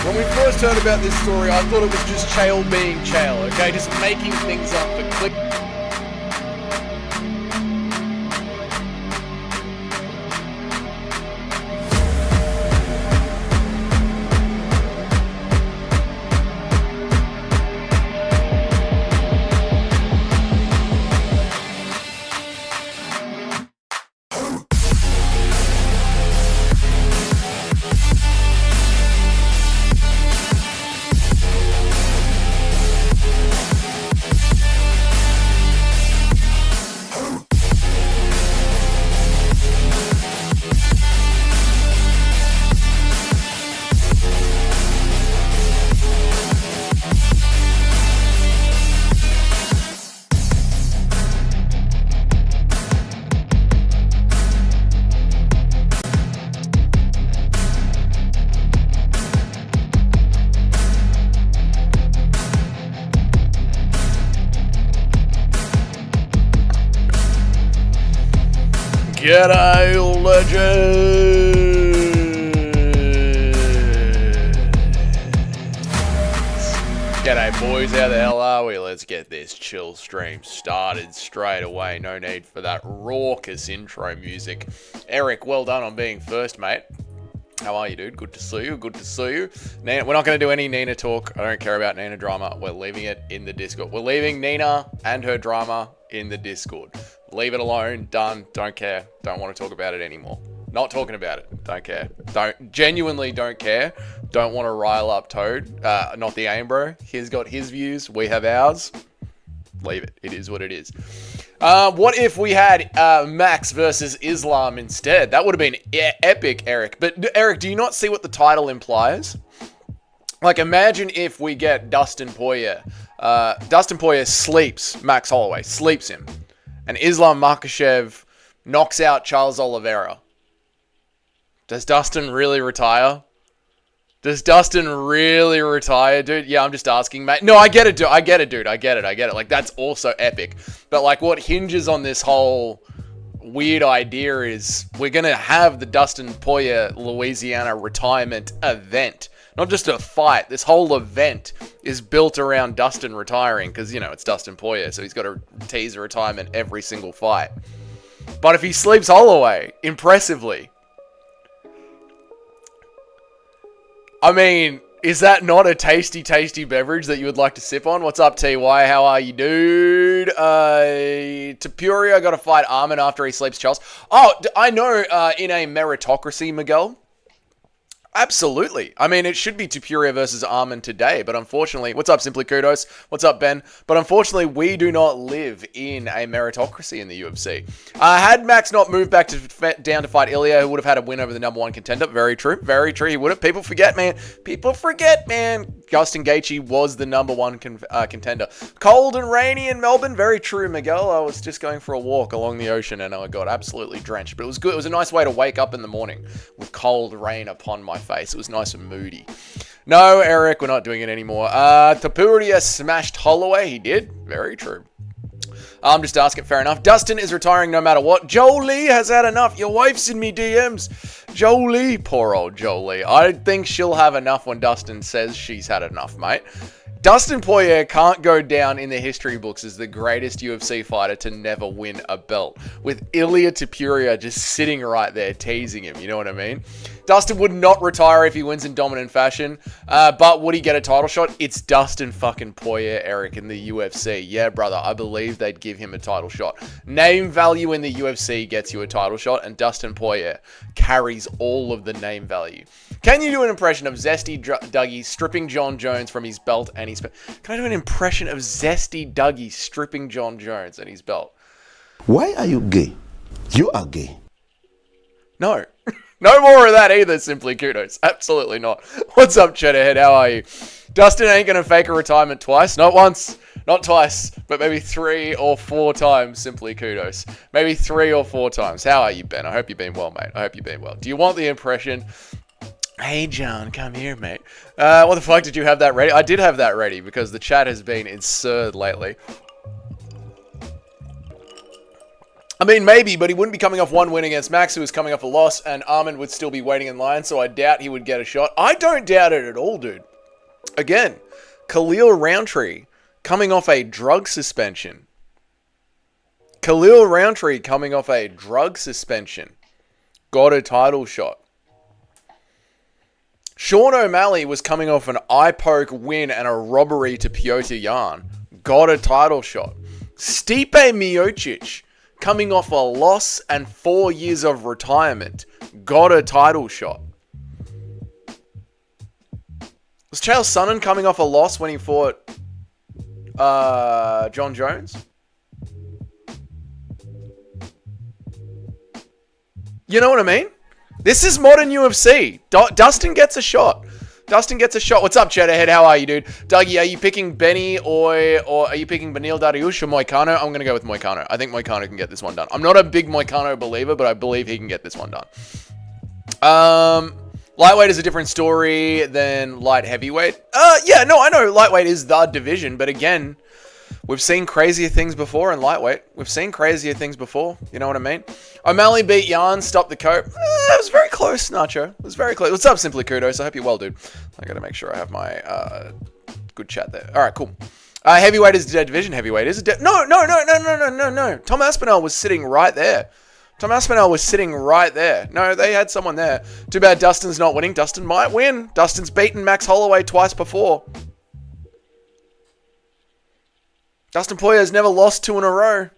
When we first heard about this story, I thought it was just Chael being Chael, okay? Just making things up for click. G'day, legends! G'day, boys. How the hell are we? Let's get this chill stream started straight away. No need for that raucous intro music. Eric, well done on being first, mate. How are you, dude? Good to see you. Good to see you. Nina, we're not going to do any Nina talk. I don't care about Nina drama. We're leaving it in the Discord. We're leaving Nina and her drama in the Discord. Leave it alone. Done. Don't care. Don't want to talk about it anymore. Not talking about it. Don't care. Genuinely don't care. Don't want to rile up Toad. Not the aim, bro. He's got his views. We have ours. Leave it. It is what it is. What if we had Max versus Islam instead? That would have been epic, Eric. But Eric, do you not see what the title implies? Like, imagine if we get Dustin Poirier. Dustin Poirier sleeps Max Holloway. Sleeps him. And Islam Makhachev knocks out Charles Oliveira. Does Dustin really retire? Does Dustin really retire, dude? Yeah, I'm just asking, mate. No, I get it, dude. I get it. Like, that's also epic. But, like, what hinges on this whole weird idea is we're going to have the Dustin Poirier Louisiana retirement event. Not just a fight. This whole event is built around Dustin retiring because, you know, it's Dustin Poirier, so he's got to tease a retirement every single fight. But if he sleeps Holloway, impressively, I mean, is that not a tasty, tasty beverage that you would like to sip on? What's up, TY? How are you, dude? Tapuria got to fight Armin after he sleeps Charles. Oh, I know, in a meritocracy, Miguel. Absolutely. I mean, it should be Tapuria versus Armin today, but unfortunately... What's up, Simply Kudos? What's up, Ben? But unfortunately, we do not live in a meritocracy in the UFC. Had Max not moved back down to fight Ilia, who would have had a win over the number one contender. Very true. Very true. He would have. People forget, man. People forget, man. Dustin Gaethje was the number one contender. Cold and rainy in Melbourne. Very true, Miguel. I was just going for a walk along the ocean and I got absolutely drenched. But it was good. It was a nice way to wake up in the morning with cold rain upon my face. It was nice and moody. No, Eric, we're not doing it anymore. Tapuria smashed Holloway. He did. Very true. I'm just asking, fair enough. Dustin is retiring no matter what. Jolie has had enough. Your wife's in me DMs. Jolie, poor old Jolie. I think she'll have enough when Dustin says she's had enough, mate. Dustin Poirier can't go down in the history books as the greatest UFC fighter to never win a belt, with Ilia Tapuria just sitting right there teasing him, you know what I mean? Dustin would not retire if he wins in dominant fashion, but would he get a title shot? It's Dustin fucking Poirier, Eric, in the UFC. Yeah, brother, I believe they'd give him a title shot. Name value in the UFC gets you a title shot, and Dustin Poirier carries all of the name value. Can you do an impression of Zesty Dougie stripping John Jones from his belt and his... Can I do an impression of Zesty Dougie stripping John Jones and his belt? Why are you gay? You are gay. No. No more of that either, Simply Kudos. Absolutely not. What's up, Cheddarhead? How are you? Dustin ain't going to fake a retirement twice. Not once, not twice, but maybe 3 or 4 times, Simply Kudos. Maybe 3 or 4 times. How are you, Ben? I hope you've been well, mate. I hope you've been well. Do you want the impression... Hey, John, come here, mate. What the fuck, did you have that ready? I did have that ready because the chat has been absurd lately. I mean, maybe, but he wouldn't be coming off one win against Max, who was coming off a loss, and Armin would still be waiting in line, so I doubt he would get a shot. I don't doubt it at all, dude. Again, Khalil Roundtree coming off a drug suspension. Khalil Roundtree coming off a drug suspension. Got a title shot. Sean O'Malley was coming off an eye poke win and a robbery to Piotr Jan. Got a title shot. Stipe Miocic coming off a loss and 4 years of retirement. Got a title shot. Was Chael Sonnen coming off a loss when he fought John Jones? You know what I mean? This is modern UFC. Dustin gets a shot. Dustin gets a shot. What's up, Cheddarhead? How are you, dude? Dougie, are you picking Benny or are you picking Benil Dariush or Moicano? I'm going to go with Moicano. I think Moicano can get this one done. I'm not a big Moicano believer, but I believe he can get this one done. Lightweight is a different story than light heavyweight. Yeah, no, I know lightweight is the division, but again, we've seen crazier things before in lightweight. We've seen crazier things before. You know what I mean? O'Malley beat Jan, stopped the cope. It was very close, Nacho. It was very close. What's up, Simply Kudos? I hope you're well, dude. I gotta make sure I have my good chat there. All right, cool. Heavyweight is a dead division. Heavyweight is a dead... No. Tom Aspinall was sitting right there. No, they had someone there. Too bad Dustin's not winning. Dustin might win. Dustin's beaten Max Holloway twice before. Dustin Poirier's never lost 2 in a row.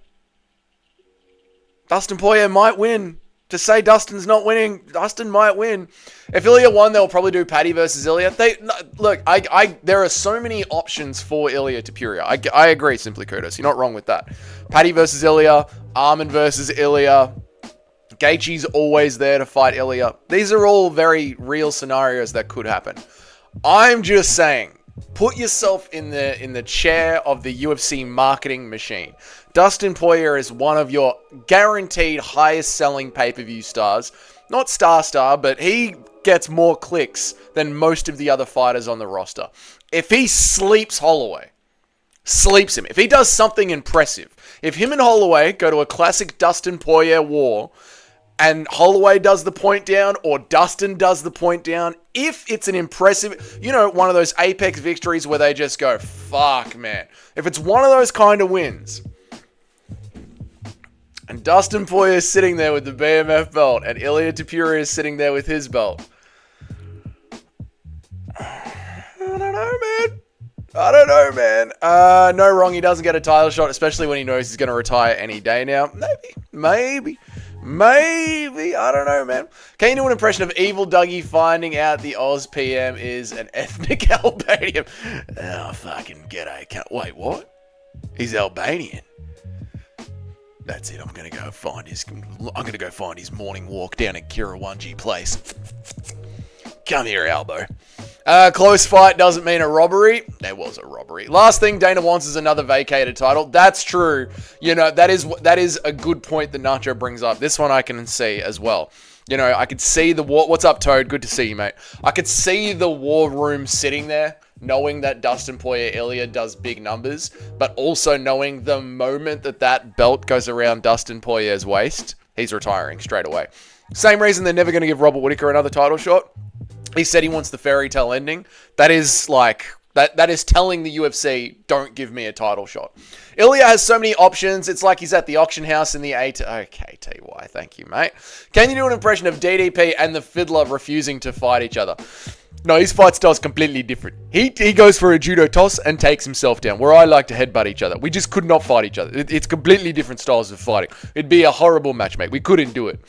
Dustin Poirier might win. To say Dustin's not winning, Dustin might win. If Ilia won, they'll probably do Paddy versus Ilia. There are so many options for Ilia to Puria. I agree, Simply Kudos. You're not wrong with that. Paddy versus Ilia, Armin versus Ilia. Gaethje's always there to fight Ilia. These are all very real scenarios that could happen. I'm just saying, put yourself in the chair of the UFC marketing machine. Dustin Poirier is one of your guaranteed highest selling pay-per-view stars. Not star, but he gets more clicks than most of the other fighters on the roster. If he sleeps Holloway, sleeps him, if he does something impressive, if him and Holloway go to a classic Dustin Poirier war, and Holloway does the point down, or Dustin does the point down, if it's an impressive, one of those apex victories where they just go, fuck, man. If it's one of those kind of wins, and Dustin Poirier is sitting there with the BMF belt, and Ilia Topuria is sitting there with his belt, I don't know, man. No wrong, he doesn't get a title shot, especially when he knows he's going to retire any day now. Maybe. I don't know, man. Can you do an impression of Evil Dougie finding out the Oz PM is an ethnic Albanian? Oh, fucking g'day. Wait, what? He's Albanian. That's it. I'm gonna go find his morning walk down at Kirawanji Place. Come here, Albo. Close fight doesn't mean a robbery. There was a robbery. Last thing Dana wants is another vacated title. That's true. That is a good point that Nacho brings up. This one I can see as well. I could see the war. What's up, Toad? Good to see you, mate. I could see the war room sitting there, knowing that Dustin Poirier Ilia does big numbers, but also knowing the moment that belt goes around Dustin Poirier's waist, he's retiring straight away. Same reason they're never going to give Robert Whittaker another title shot. He said he wants the fairy tale ending. That is that is telling the UFC, don't give me a title shot. Ilia has so many options. It's like he's at the auction house in the Okay, TY, thank you, mate. Can you do an impression of DDP and the Fiddler refusing to fight each other? No, his fight style's completely different. He goes for a judo toss and takes himself down, where I like to headbutt each other. We just could not fight each other. It's completely different styles of fighting. It'd be a horrible match, mate. We couldn't do it.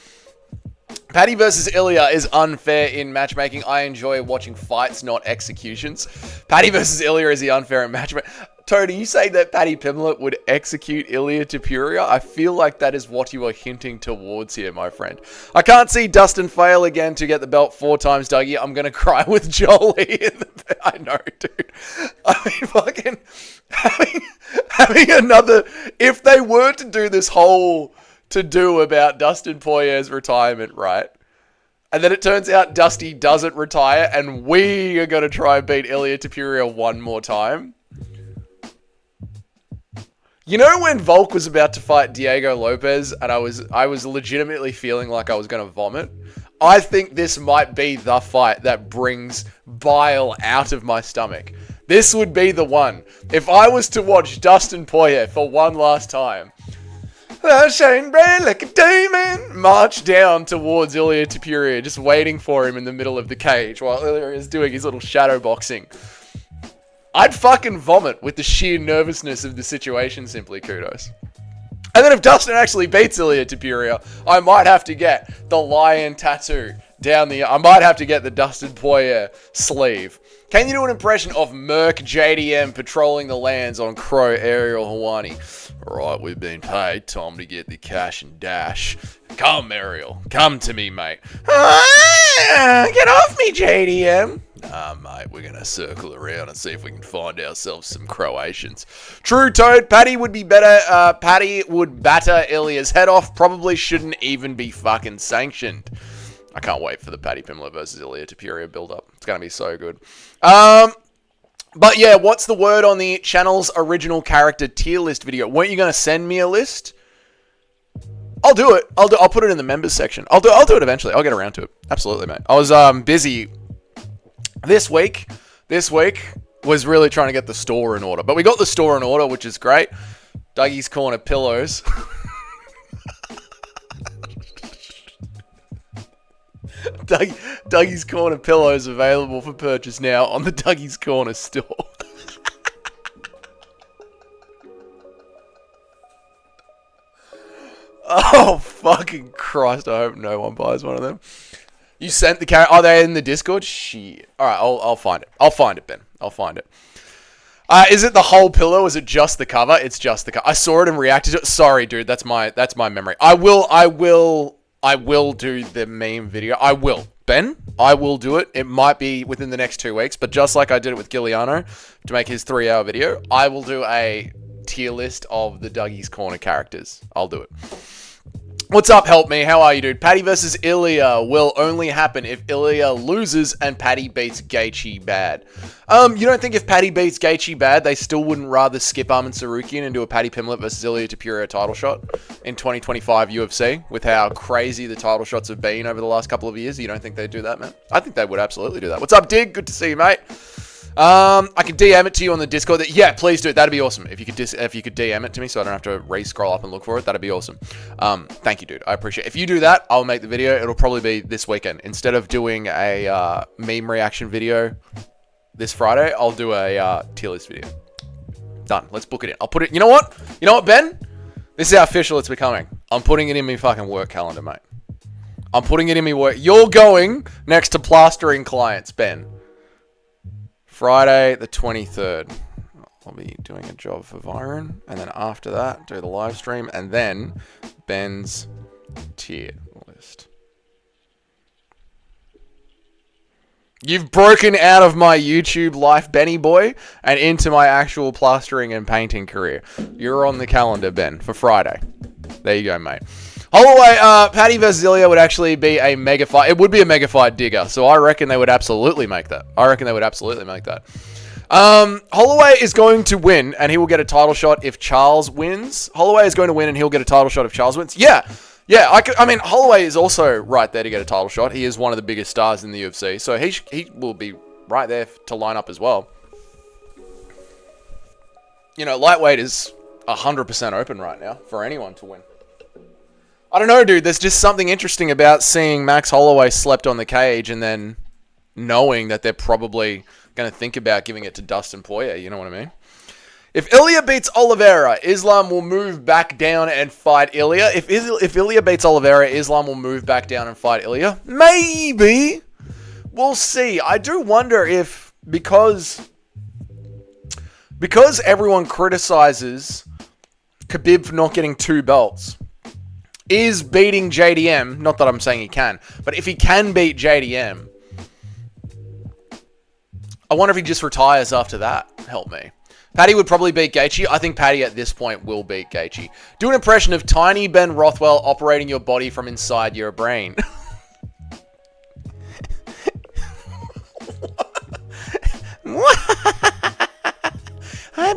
Paddy versus Ilia is unfair in matchmaking. I enjoy watching fights, not executions. Paddy versus Ilia is the unfair in matchmaking. Tony, you say that Paddy Pimblett would execute Ilia Topuria? I feel like that is what you are hinting towards here, my friend. I can't see Dustin fail again to get the belt 4 times, Dougie. I'm going to cry with Jolie. I know, dude. I mean, fucking having another... If they were to do this whole to-do about Dustin Poirier's retirement, right? And then it turns out Dusty doesn't retire and we are going to try and beat Ilia Topuria one more time. You know when Volk was about to fight Diego Lopez and I was legitimately feeling like I was going to vomit? I think this might be the fight that brings bile out of my stomach. This would be the one. If I was to watch Dustin Poirier for one last time, Shane Bray like a demon, march down towards Ilia Topuria, just waiting for him in the middle of the cage while Ilia is doing his little shadow boxing. I'd fucking vomit with the sheer nervousness of the situation, simply kudos. And then if Dustin actually beats Ilia Topuria, I might have to get the lion tattoo down the... I might have to get the Dustin Poirier sleeve. Can you do an impression of Merc JDM patrolling the lands on Crow Ariel Hawani? Alright, we've been paid. Time to get the cash and dash. Come, Ariel. Come to me, mate. Get off me, JDM. Mate, we're going to circle around and see if we can find ourselves some Croatians. True, Toad. Paddy would be better. Paddy would batter Ilia's head off. Probably shouldn't even be fucking sanctioned. I can't wait for the Paddy Pimblett versus Ilia Topuria build-up. It's going to be so good. But yeah, what's the word on the channel's original character tier list video? Weren't you going to send me a list? I'll do it. I'll put it in the members section. I'll do it eventually. I'll get around to it. Absolutely, mate. I was busy this week. This week was really trying to get the store in order. But we got the store in order, which is great. Dougie's Corner pillows. Dougie's Corner pillows available for purchase now on the Dougie's Corner store. Oh, fucking Christ. I hope no one buys one of them. You sent the carrot. Are they in the Discord? Shit. Alright, I'll find it. I'll find it, Ben. I'll find it. Is it the whole pillow? Is it just the cover? It's just the cover. I saw it and reacted to it. Sorry, dude. That's my memory. I will do the meme video. I will. Ben, I will do it. It might be within the next 2 weeks, but just like I did it with Giuliano to make his 3-hour video, I will do a tier list of the Dougie's Corner characters. I'll do it. What's up, help me? How are you, dude? Paddy versus Ilia will only happen if Ilia loses and Paddy beats Gaethje bad. You don't think if Paddy beats Gaethje bad, they still wouldn't rather skip Arman Tsarukyan and do a Paddy Pimblett versus Ilia Topuria title shot in 2025 UFC with how crazy the title shots have been over the last couple of years? You don't think they'd do that, man? I think they would absolutely do that. What's up, Dig? Good to see you, mate. I can DM it to you on the Discord. Yeah, please do. That'd be awesome. If you could DM it to me so I don't have to re-scroll up and look for it, that'd be awesome. Thank you, dude. I appreciate it. If you do that, I'll make the video. It'll probably be this weekend. Instead of doing a meme reaction video this Friday, I'll do a tier list video. Done. Let's book it in. I'll put it... You know what? You know what, Ben? This is how official it's becoming. I'm putting it in my fucking work calendar, mate. I'm putting it in my work... You're going next to plastering clients, Ben. Friday the 23rd. I'll be doing a job for Viren. And then after that, do the live stream. And then Ben's tier list. You've broken out of my YouTube life, Benny boy, and into my actual plastering and painting career. You're on the calendar, Ben, for Friday. There you go, mate. Holloway, Paddy versus Ilia would actually be a mega fight. It would be a mega fight, Digger. So I reckon they would absolutely make that. Holloway is going to win, and he will get a title shot if Charles wins. Holloway is going to win, and he'll get a title shot if Charles wins. Yeah. I mean, Holloway is also right there to get a title shot. He is one of the biggest stars in the UFC, so he will be right there to line up as well. You know, lightweight is 100% open right now for anyone to win. I don't know, dude. There's just something interesting about seeing Max Holloway slept on the cage and then knowing that they're probably going to think about giving it to Dustin Poirier. You know what I mean? If Ilia beats Oliveira, Islam will move back down and fight Ilia. If Ilia beats Oliveira, Islam will move back down and fight Ilia. Maybe. We'll see. I do wonder if, because everyone criticizes Khabib for not getting 2 belts, is beating JDM, not that I'm saying he can, but if he can beat JDM, I wonder if he just retires after that. Help me. Paddy would probably beat Gaethje. I think Paddy at this point will beat Gaethje. Do an impression of tiny Ben Rothwell operating your body from inside your brain.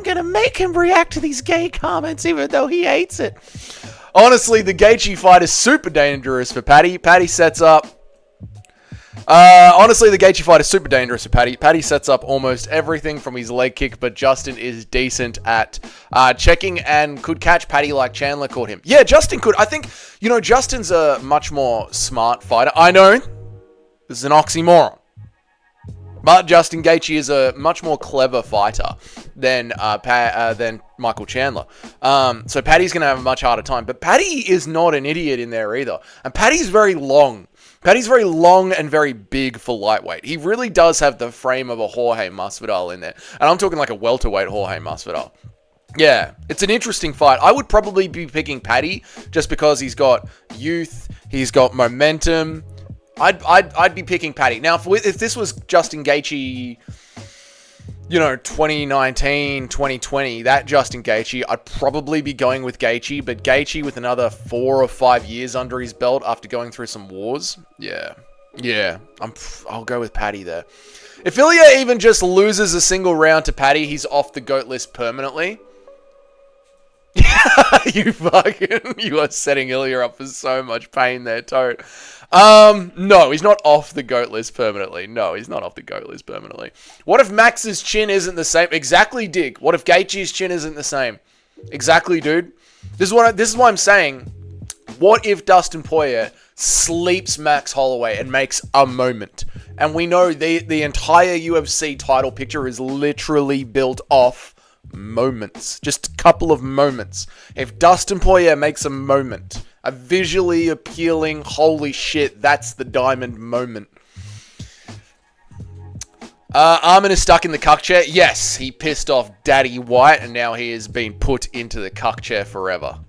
I'm going to make him react to these gay comments even though he hates it. Honestly, the Gaethje fight is super dangerous for Paddy. Paddy sets up... honestly, the Gaethje fight is super dangerous for Paddy. Paddy sets up almost everything from his leg kick, but Justin is decent at checking and could catch Paddy like Chandler caught him. Yeah, Justin could. I think, Justin's a much more smart fighter. I know, this is an oxymoron. But Justin Gaethje is a much more clever fighter than Michael Chandler. So Paddy's going to have a much harder time. But Paddy is not an idiot in there either. And Paddy's very long. Paddy's very long and very big for lightweight. He really does have the frame of a Jorge Masvidal in there. And I'm talking like a welterweight Jorge Masvidal. Yeah, it's an interesting fight. I would probably be picking Paddy just because he's got youth, he's got momentum. I'd be picking Paddy. Now, if this was Justin Gaethje, 2019, 2020, that Justin Gaethje, I'd probably be going with Gaethje. But Gaethje with another 4 or 5 years under his belt after going through some wars, yeah, I'll go with Paddy there. If Ilia even just loses a single round to Paddy, he's off the GOAT list permanently. You are setting Ilia up for so much pain there, Toad. No, he's not off the GOAT list permanently. No, he's not off the GOAT list permanently. What if Max's chin isn't the same? Exactly, Dig. What if Gaethje's chin isn't the same? Exactly, dude. This is why I'm saying, what if Dustin Poirier sleeps Max Holloway and makes a moment? And we know the entire UFC title picture is literally built off moments. Just a couple of moments. If Dustin Poirier makes a moment, a visually appealing, holy shit, that's the diamond moment. Armin is stuck in the cuck chair. Yes, he pissed off Daddy White and now he has been put into the cuck chair forever.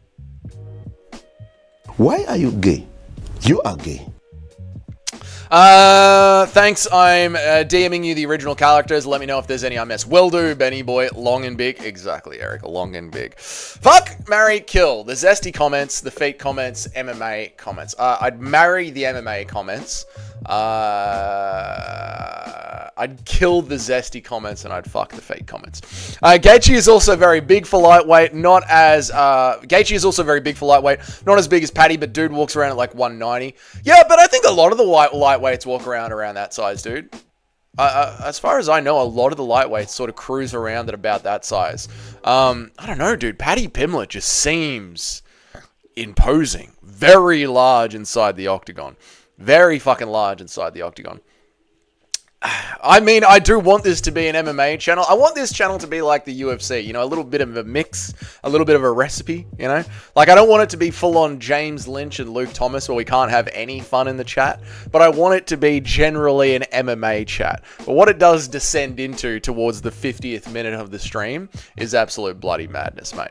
Why are you gay? You are gay. Thanks. I'm DMing you the original characters. Let me know if there's any I missed. Will do, Benny boy. Long and big. Exactly, Eric. Long and big. Fuck, marry, kill. The zesty comments, the feet comments, MMA comments. I'd marry the MMA comments. I'd kill the zesty comments and I'd fuck the fake comments. Gaethje is also very big for lightweight. Gaethje is also very big for lightweight. Not as big as Paddy, but dude walks around at like 190. Yeah, but I think a lot of the lightweights walk around that size, dude. As far as I know, a lot of the lightweights sort of cruise around at about that size. I don't know, dude. Paddy Pimblett just seems imposing. Very large inside the octagon. Very fucking large inside the octagon. I mean, I do want this to be an MMA channel. I want this channel to be like the UFC, a little bit of a mix, a little bit of a recipe, Like, I don't want it to be full-on James Lynch and Luke Thomas where we can't have any fun in the chat, but I want it to be generally an MMA chat. But what it does descend into towards the 50th minute of the stream is absolute bloody madness, mate.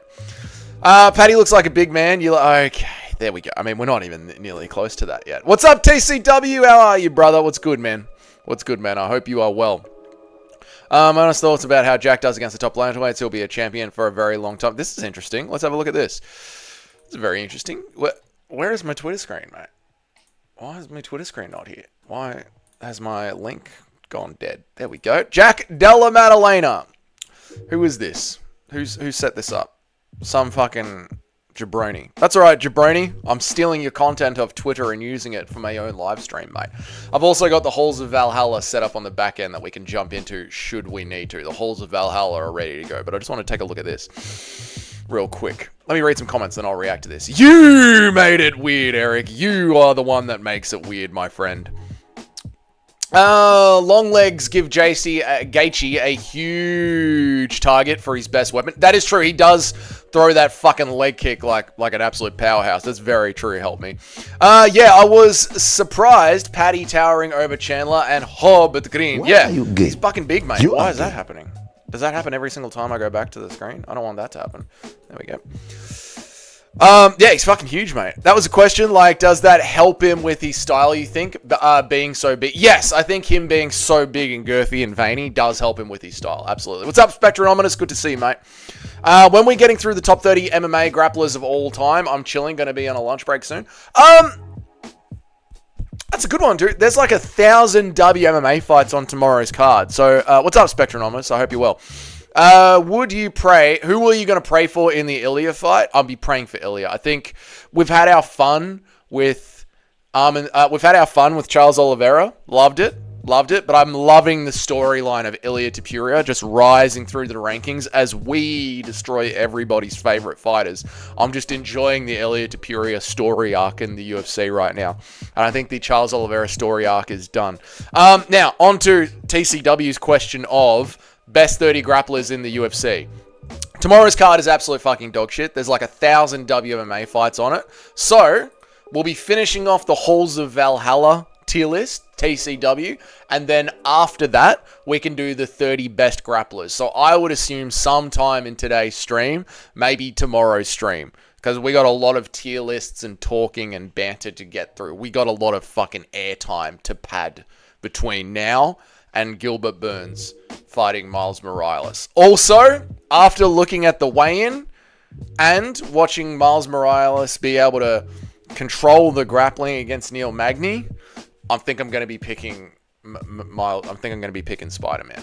Paddy looks like a big man. Okay, there we go. I mean, we're not even nearly close to that yet. What's up, TCW? How are you, brother? What's good, man? What's good, man? I hope you are well. Honest thoughts about how Jack does against the top lightweights. He'll be a champion for a very long time. This is interesting. Let's have a look at this. This is very interesting. Where is my Twitter screen, mate? Why is my Twitter screen not here? Why has my link gone dead? There we go. Jack Della Maddalena. Who is this? Who set this up? Some fucking jabroni. That's alright, jabroni. I'm stealing your content off Twitter and using it for my own live stream, mate. I've also got the Halls of Valhalla set up on the back end that we can jump into should we need to. The Halls of Valhalla are ready to go, but I just want to take a look at this real quick. Let me read some comments and I'll react to this. You made it weird, Eric. You are the one that makes it weird, my friend. Long legs give Gaethje a huge target for his best weapon. That is true. He does throw that fucking leg kick like an absolute powerhouse. That's very true. Help me. Yeah, I was surprised. Paddy towering over Chandler and Hob at the green. Why yeah, are you gay? he's fucking big, mate. You Why are is that gay. happening? Does that happen every single time I go back to the screen? I don't want that to happen. There we go. Yeah, he's fucking huge, mate. That was a question, like, does that help him with his style, you think, being so big? Yes, I think him being so big and girthy and veiny does help him with his style, absolutely. What's up, Spectronominus? Good to see you, mate. When we're getting through the top 30 MMA grapplers of all time, I'm chilling, gonna be on a lunch break soon. That's a good one, dude. There's like 1,000 WMMA fights on tomorrow's card. So, what's up, Spectronominus? I hope you're well. Would you pray? Who were you going to pray for in the Ilia fight? I'll be praying for Ilia. I think we've had our fun with Charles Oliveira. Loved it, but I'm loving the storyline of Ilia Topuria just rising through the rankings as we destroy everybody's favorite fighters. I'm just enjoying the Ilia Topuria story arc in the UFC right now, and I think the Charles Oliveira story arc is done. Now on to TCW's question of best 30 grapplers in the UFC. Tomorrow's card is absolute fucking dog shit. There's like 1,000 WMMA fights on it. So, we'll be finishing off the Halls of Valhalla tier list, TCW, and then after that, we can do the 30 best grapplers. So, I would assume sometime in today's stream, maybe tomorrow's stream, because we got a lot of tier lists and talking and banter to get through. We got a lot of fucking airtime to pad between now and Gilbert Burns fighting Miles Morales. Also, after looking at the weigh-in and watching Miles Morales be able to control the grappling against Neil Magny, I think I'm going to be picking Spider-Man.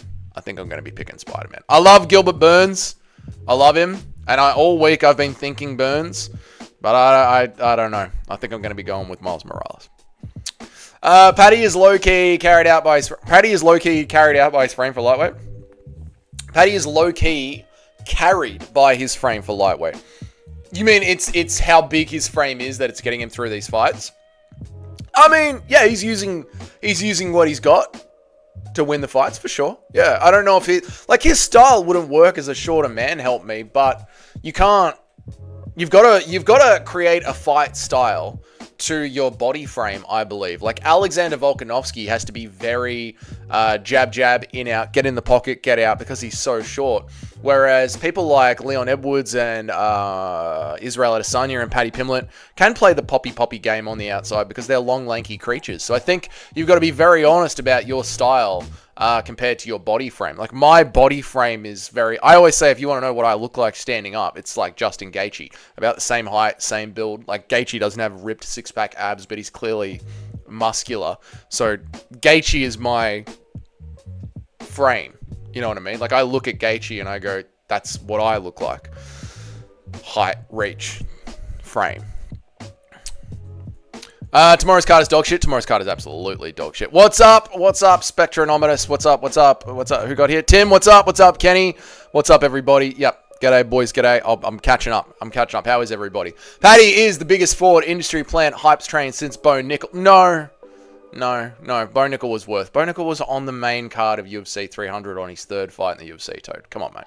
I love Gilbert Burns. I love him. And all week I've been thinking Burns. But I don't know. I think I'm going to be going with Miles Morales. Paddy is low-key carried out by his frame for lightweight. Paddy is low-key carried by his frame for lightweight. You mean it's how big his frame is that it's getting him through these fights? I mean, yeah, he's using what he's got to win the fights for sure. Yeah, I don't know if his style wouldn't work as a shorter man, help me, but you've got to create a fight style to your body frame, I believe. Like Alexander Volkanovski has to be very jab, in, out, get in the pocket, get out, because he's so short. Whereas people like Leon Edwards and Israel Adesanya and Paddy Pimblett can play the poppy game on the outside because they're long, lanky creatures. So I think you've got to be very honest about your style compared to your body frame. Like my body frame is I always say if you want to know what I look like standing up, it's like Justin Gaethje. About the same height, same build. Like Gaethje doesn't have ripped six-pack abs, but he's clearly muscular. So Gaethje is my frame. You know what I mean? Like I look at Gaethje and I go, that's what I look like. Height, reach, frame. Tomorrow's card is dog shit. Tomorrow's card is absolutely dog shit. What's up? Spectronometus. What's up? Who got here? Tim, what's up? Kenny, what's up, everybody? Yep. G'day, boys. G'day. I'm catching up. How is everybody? Paddy is the biggest forward industry plant hypes train since Bo Nickel. No. Bo Nickel was worth. Bo Nickel was on the main card of UFC 300 on his third fight in the UFC, Toad. Come on, mate.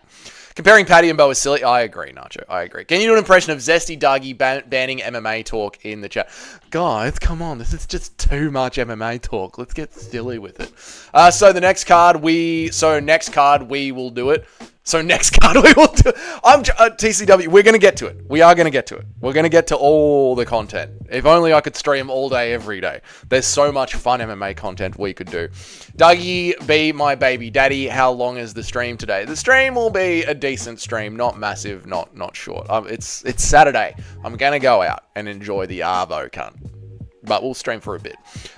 Comparing Paddy and Bo is silly. I agree, Nacho. I agree. Can you do an impression of Zesty Dougie banning MMA talk in the chat? Guys, come on. This is just too much MMA talk. Let's get silly with it. So next card, we will do it. TCW, we're going to get to it. We are going to get to it. We're going to get to all the content. If only I could stream all day, every day. There's so much fun MMA content we could do. Dougie, be my baby daddy. How long is the stream today? The stream will be a decent stream. Not massive, not short. It's Saturday. I'm going to go out and enjoy the Arvo, cunt. But we'll stream for a bit.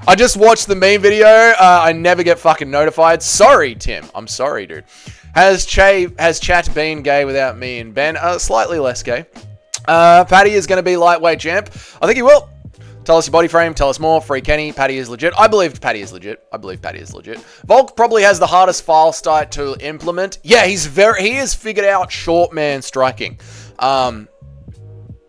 I just watched the meme video. I never get fucking notified. Sorry, Tim. I'm sorry, dude. Has chat been gay without me and Ben? Slightly less gay. Paddy is going to be lightweight champ. I think he will. Tell us your body frame. Tell us more. Free Kenny. Paddy is legit. I believe Paddy is legit. Volk probably has the hardest file style to implement. Yeah, he has figured out short man striking.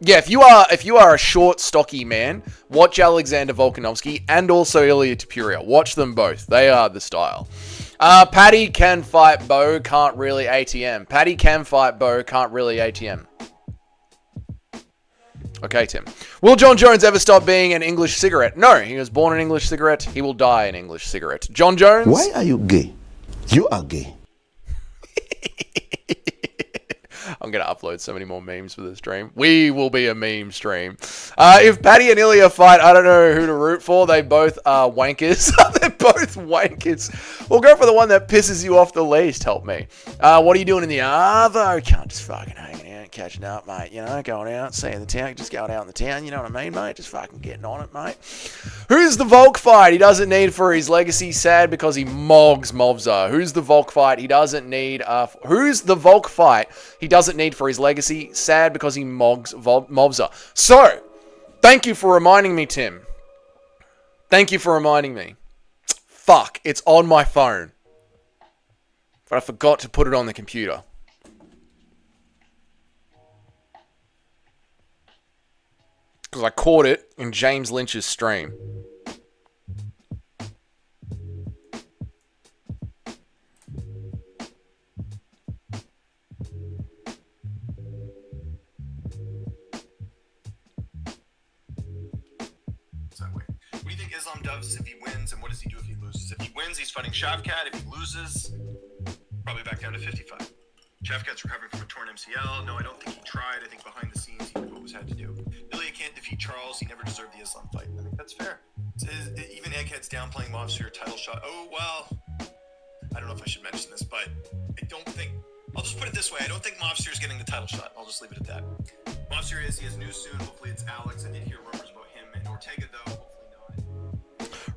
Yeah, if you are a short, stocky man, watch Alexander Volkanovski and also Ilia Topuria. Watch them both. They are the style. Paddy can fight Bo, can't really ATM. Paddy can fight Bo, can't really ATM. Okay, Tim. Will John Jones ever stop being an English cigarette? No, he was born an English cigarette. He will die an English cigarette. John Jones? Why are you gay? You are gay. I'm going to upload so many more memes for this stream. We will be a meme stream. If Paddy and Ilia fight, I don't know who to root for. They both are wankers. They're both wankers. We'll go for the one that pisses you off the least, help me. What are you doing in the Arvo? Can't just fucking hanging out. catching up, mate. You know, going out, seeing the town, just going out in the town. You know what I mean, mate? Just fucking getting on it, mate. Who's the Volk fight he doesn't need for his legacy? Sad because he mogs Movza. Who's the Volk fight he doesn't need? Who's the Volk fight he doesn't need for his legacy? Sad because he mogs Movza. So, thank you for reminding me, Tim. Thank you for reminding me. Fuck, it's on my phone. But I forgot to put it on the computer. Because I caught it in James Lynch's stream. What do you think Islam does if he wins, and what does he do if he loses? If he wins, he's fighting Shavkat. If he loses, probably back down to 55. Shavkat's recovering from a torn MCL. No, I don't think he tried. I think behind the scenes he did what was had to do. Ilia can't defeat Charles. He never deserved the Islam fight. I think that's fair. Even Egghead's downplaying Mobster your title shot. Oh, well, I don't know if I should mention this, but I don't think... I'll just put it this way. I don't think Mobster is getting the title shot. I'll just leave it at that. Mobster he has news soon. Hopefully it's Alex. I did hear rumors about him and Ortega, though.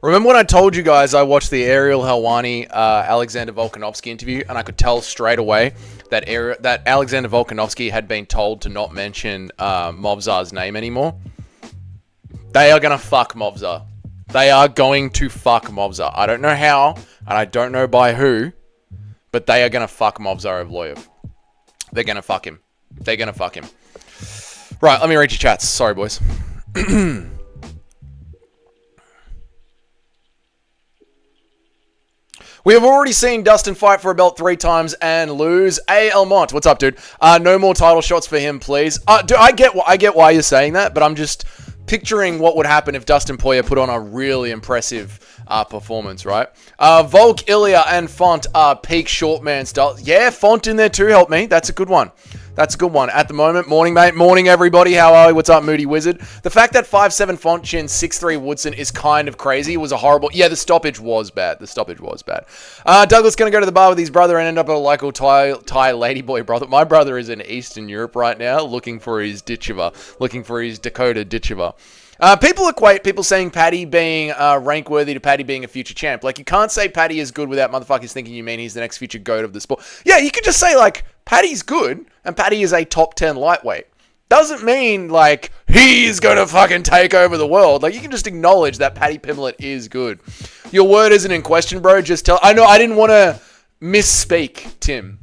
Remember when I told you guys I watched the Ariel Helwani Alexander Volkanovski interview, and I could tell straight away that Alexander Volkanovski had been told to not mention Movzar's name anymore? They are going to fuck Movzar. They are going to fuck Movzar. I don't know how, and I don't know by who, but they are going to fuck Movzar Evloev. They're going to fuck him. They're going to fuck him. Right, let me read your chats. Sorry, boys. We have already seen Dustin fight for a belt 3 times and lose. A. Elmont, what's up, dude? No more title shots for him, please. Dude, I get why you're saying that, but I'm just picturing what would happen if Dustin Poirier put on a really impressive performance, right? Volk, Ilia, and Font are peak short man style. Yeah, Font in there too, help me. That's a good one. That's a good one. At the moment, morning, mate. Morning, everybody. How are you? What's up, Moody Wizard? The fact that 5'7" Font chin, 6'3" Woodson is kind of crazy. It was a horrible... Yeah, the stoppage was bad. The stoppage was bad. Douglas going to go to the bar with his brother and end up at a local Thai ladyboy brother. My brother is in Eastern Europe right now looking for his Ditchiva. Looking for his Dakota Ditchiva. People equate people saying Paddy being rank worthy to Paddy being a future champ. Like, you can't say Paddy is good without motherfuckers thinking you mean he's the next future GOAT of the sport. Yeah, you could just say, like, Paddy's good and Paddy is a top 10 lightweight. Doesn't mean, like, he's gonna fucking take over the world. Like, you can just acknowledge that Paddy Pimblett is good. Your word isn't in question, bro. Just tell... I know I didn't want to misspeak, Tim,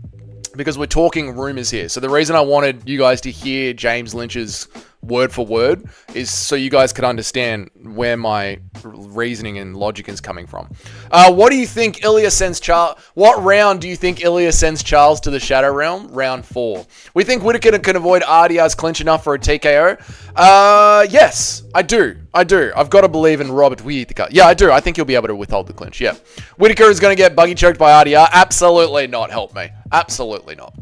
because we're talking rumors here. So the reason I wanted you guys to hear James Lynch's word for word is so you guys could understand where my reasoning and logic is coming from. What do you think Ilia sends Charles? What round do you think Ilia sends Charles to the Shadow Realm? Round 4. We think Whittaker can avoid RDR's clinch enough for a TKO. Yes, I do. I've got to believe in Robert Whittaker. Yeah, I do. I think he'll be able to withhold the clinch. Yeah. Whittaker is going to get buggy choked by RDR. Absolutely not. Help me. Absolutely not.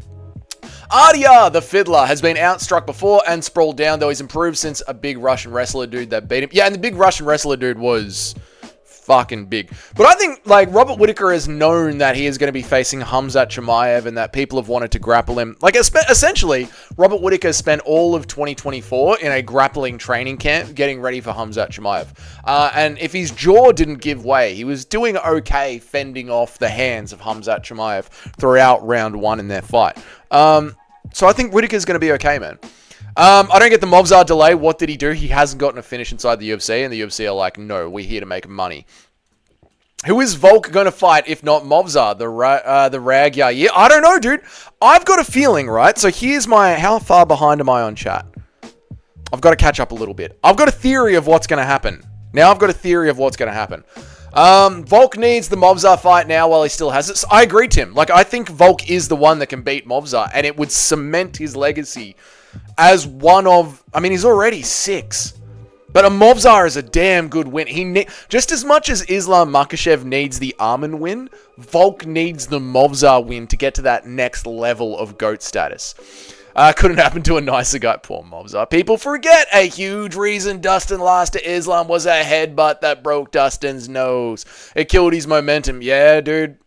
RDR, the Fiddler, has been outstruck before and sprawled down, though he's improved since a big Russian wrestler dude that beat him. Yeah, and the big Russian wrestler dude was fucking big. But I think, like, Robert Whittaker has known that he is going to be facing Khamzat Chimaev and that people have wanted to grapple him. Like, essentially, Robert Whittaker spent all of 2024 in a grappling training camp getting ready for Khamzat Chimaev. And if his jaw didn't give way, he was doing okay fending off the hands of Khamzat Chimaev throughout round 1 in their fight. So I think Whittaker's going to be okay, man. I don't get the Movzar delay. What did he do? He hasn't gotten a finish inside the UFC, and the UFC are like, no, we're here to make money. Who is Volk going to fight if not Movzar? The Rag Yair? I don't know, dude. I've got a feeling, right? So here's my... How far behind am I on chat? I've got to catch up a little bit. I've got a theory of what's going to happen. Now I've got a theory of what's going to happen. Volk needs the Movzar fight now while he still has it. So I agree, Tim. Like, I think Volk is the one that can beat Movzar, and it would cement his legacy as one of... I mean, he's already 6. But a Movzar is a damn good win. Just as much as Islam Makhachev needs the Arman win, Volk needs the Movzar win to get to that next level of GOAT status. Couldn't happen to a nicer guy. Poor Movzar. People forget a huge reason Dustin lost to Islam was a headbutt that broke Dustin's nose. It killed his momentum. Yeah, dude.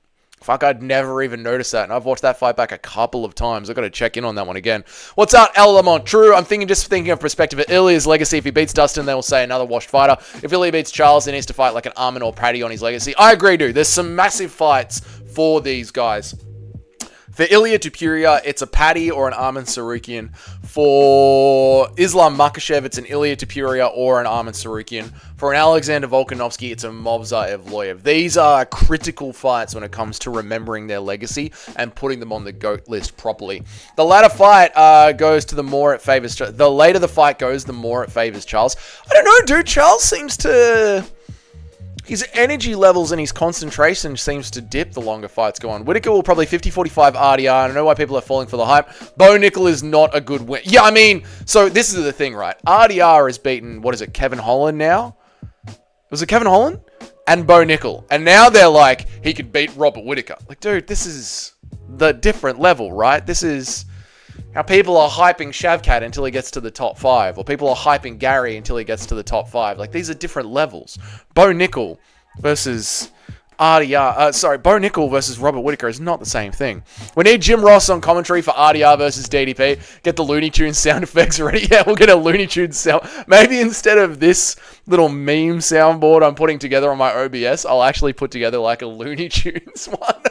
Fuck, I'd never even noticed that. And I've watched that fight back a couple of times. I've got to check in on that one again. What's up, El Lamont? True, I'm thinking of perspective of Ilia's legacy. If he beats Dustin, they will say another washed fighter. If Ilia beats Charles, he needs to fight like an Armin or Paddy on his legacy. I agree, dude. There's some massive fights for these guys. For Ilia Topuria, it's a Paddy or an Armin Sarukian. For Islam Makhachev, it's an Ilia Topuria or an Armin Sarukian. For an Alexander Volkanovski, it's a Movsar Evloev. These are critical fights when it comes to remembering their legacy and putting them on the GOAT list properly. The latter fight goes to the more it favors... The later the fight goes, the more it favors Charles. I don't know, dude. Charles seems to... His energy levels and his concentration seems to dip the longer fights go on. Whittaker will probably 50-45 RDR. I don't know why people are falling for the hype. Bo Nickel is not a good win. Yeah, I mean, so this is the thing, right? RDR has beaten, what is it, Kevin Holland now? Was it Kevin Holland? And Bo Nickel. And now they're like, he could beat Robert Whittaker. Like, dude, this is the different level, right? This is how people are hyping Shavkat until he gets to the top 5. Or people are hyping Gary until he gets to the top 5. Like, these are different levels. Bo Nickel versus RDR. Bo Nickel versus Robert Whittaker is not the same thing. We need Jim Ross on commentary for RDR versus DDP. Get the Looney Tunes sound effects ready. Yeah, we'll get a Looney Tunes sound. Maybe instead of this little meme soundboard I'm putting together on my OBS, I'll actually put together like a Looney Tunes one.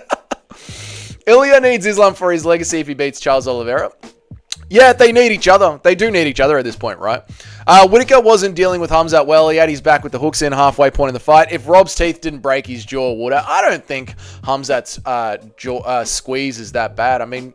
Ilia needs Islam for his legacy if he beats Charles Oliveira. Yeah, they need each other. They do need each other at this point, right? Whittaker wasn't dealing with Hamzat well. He had his back with the hooks in halfway point in the fight. If Rob's teeth didn't break his jaw, would it? I don't think Hamzat's jaw squeeze is that bad. I mean,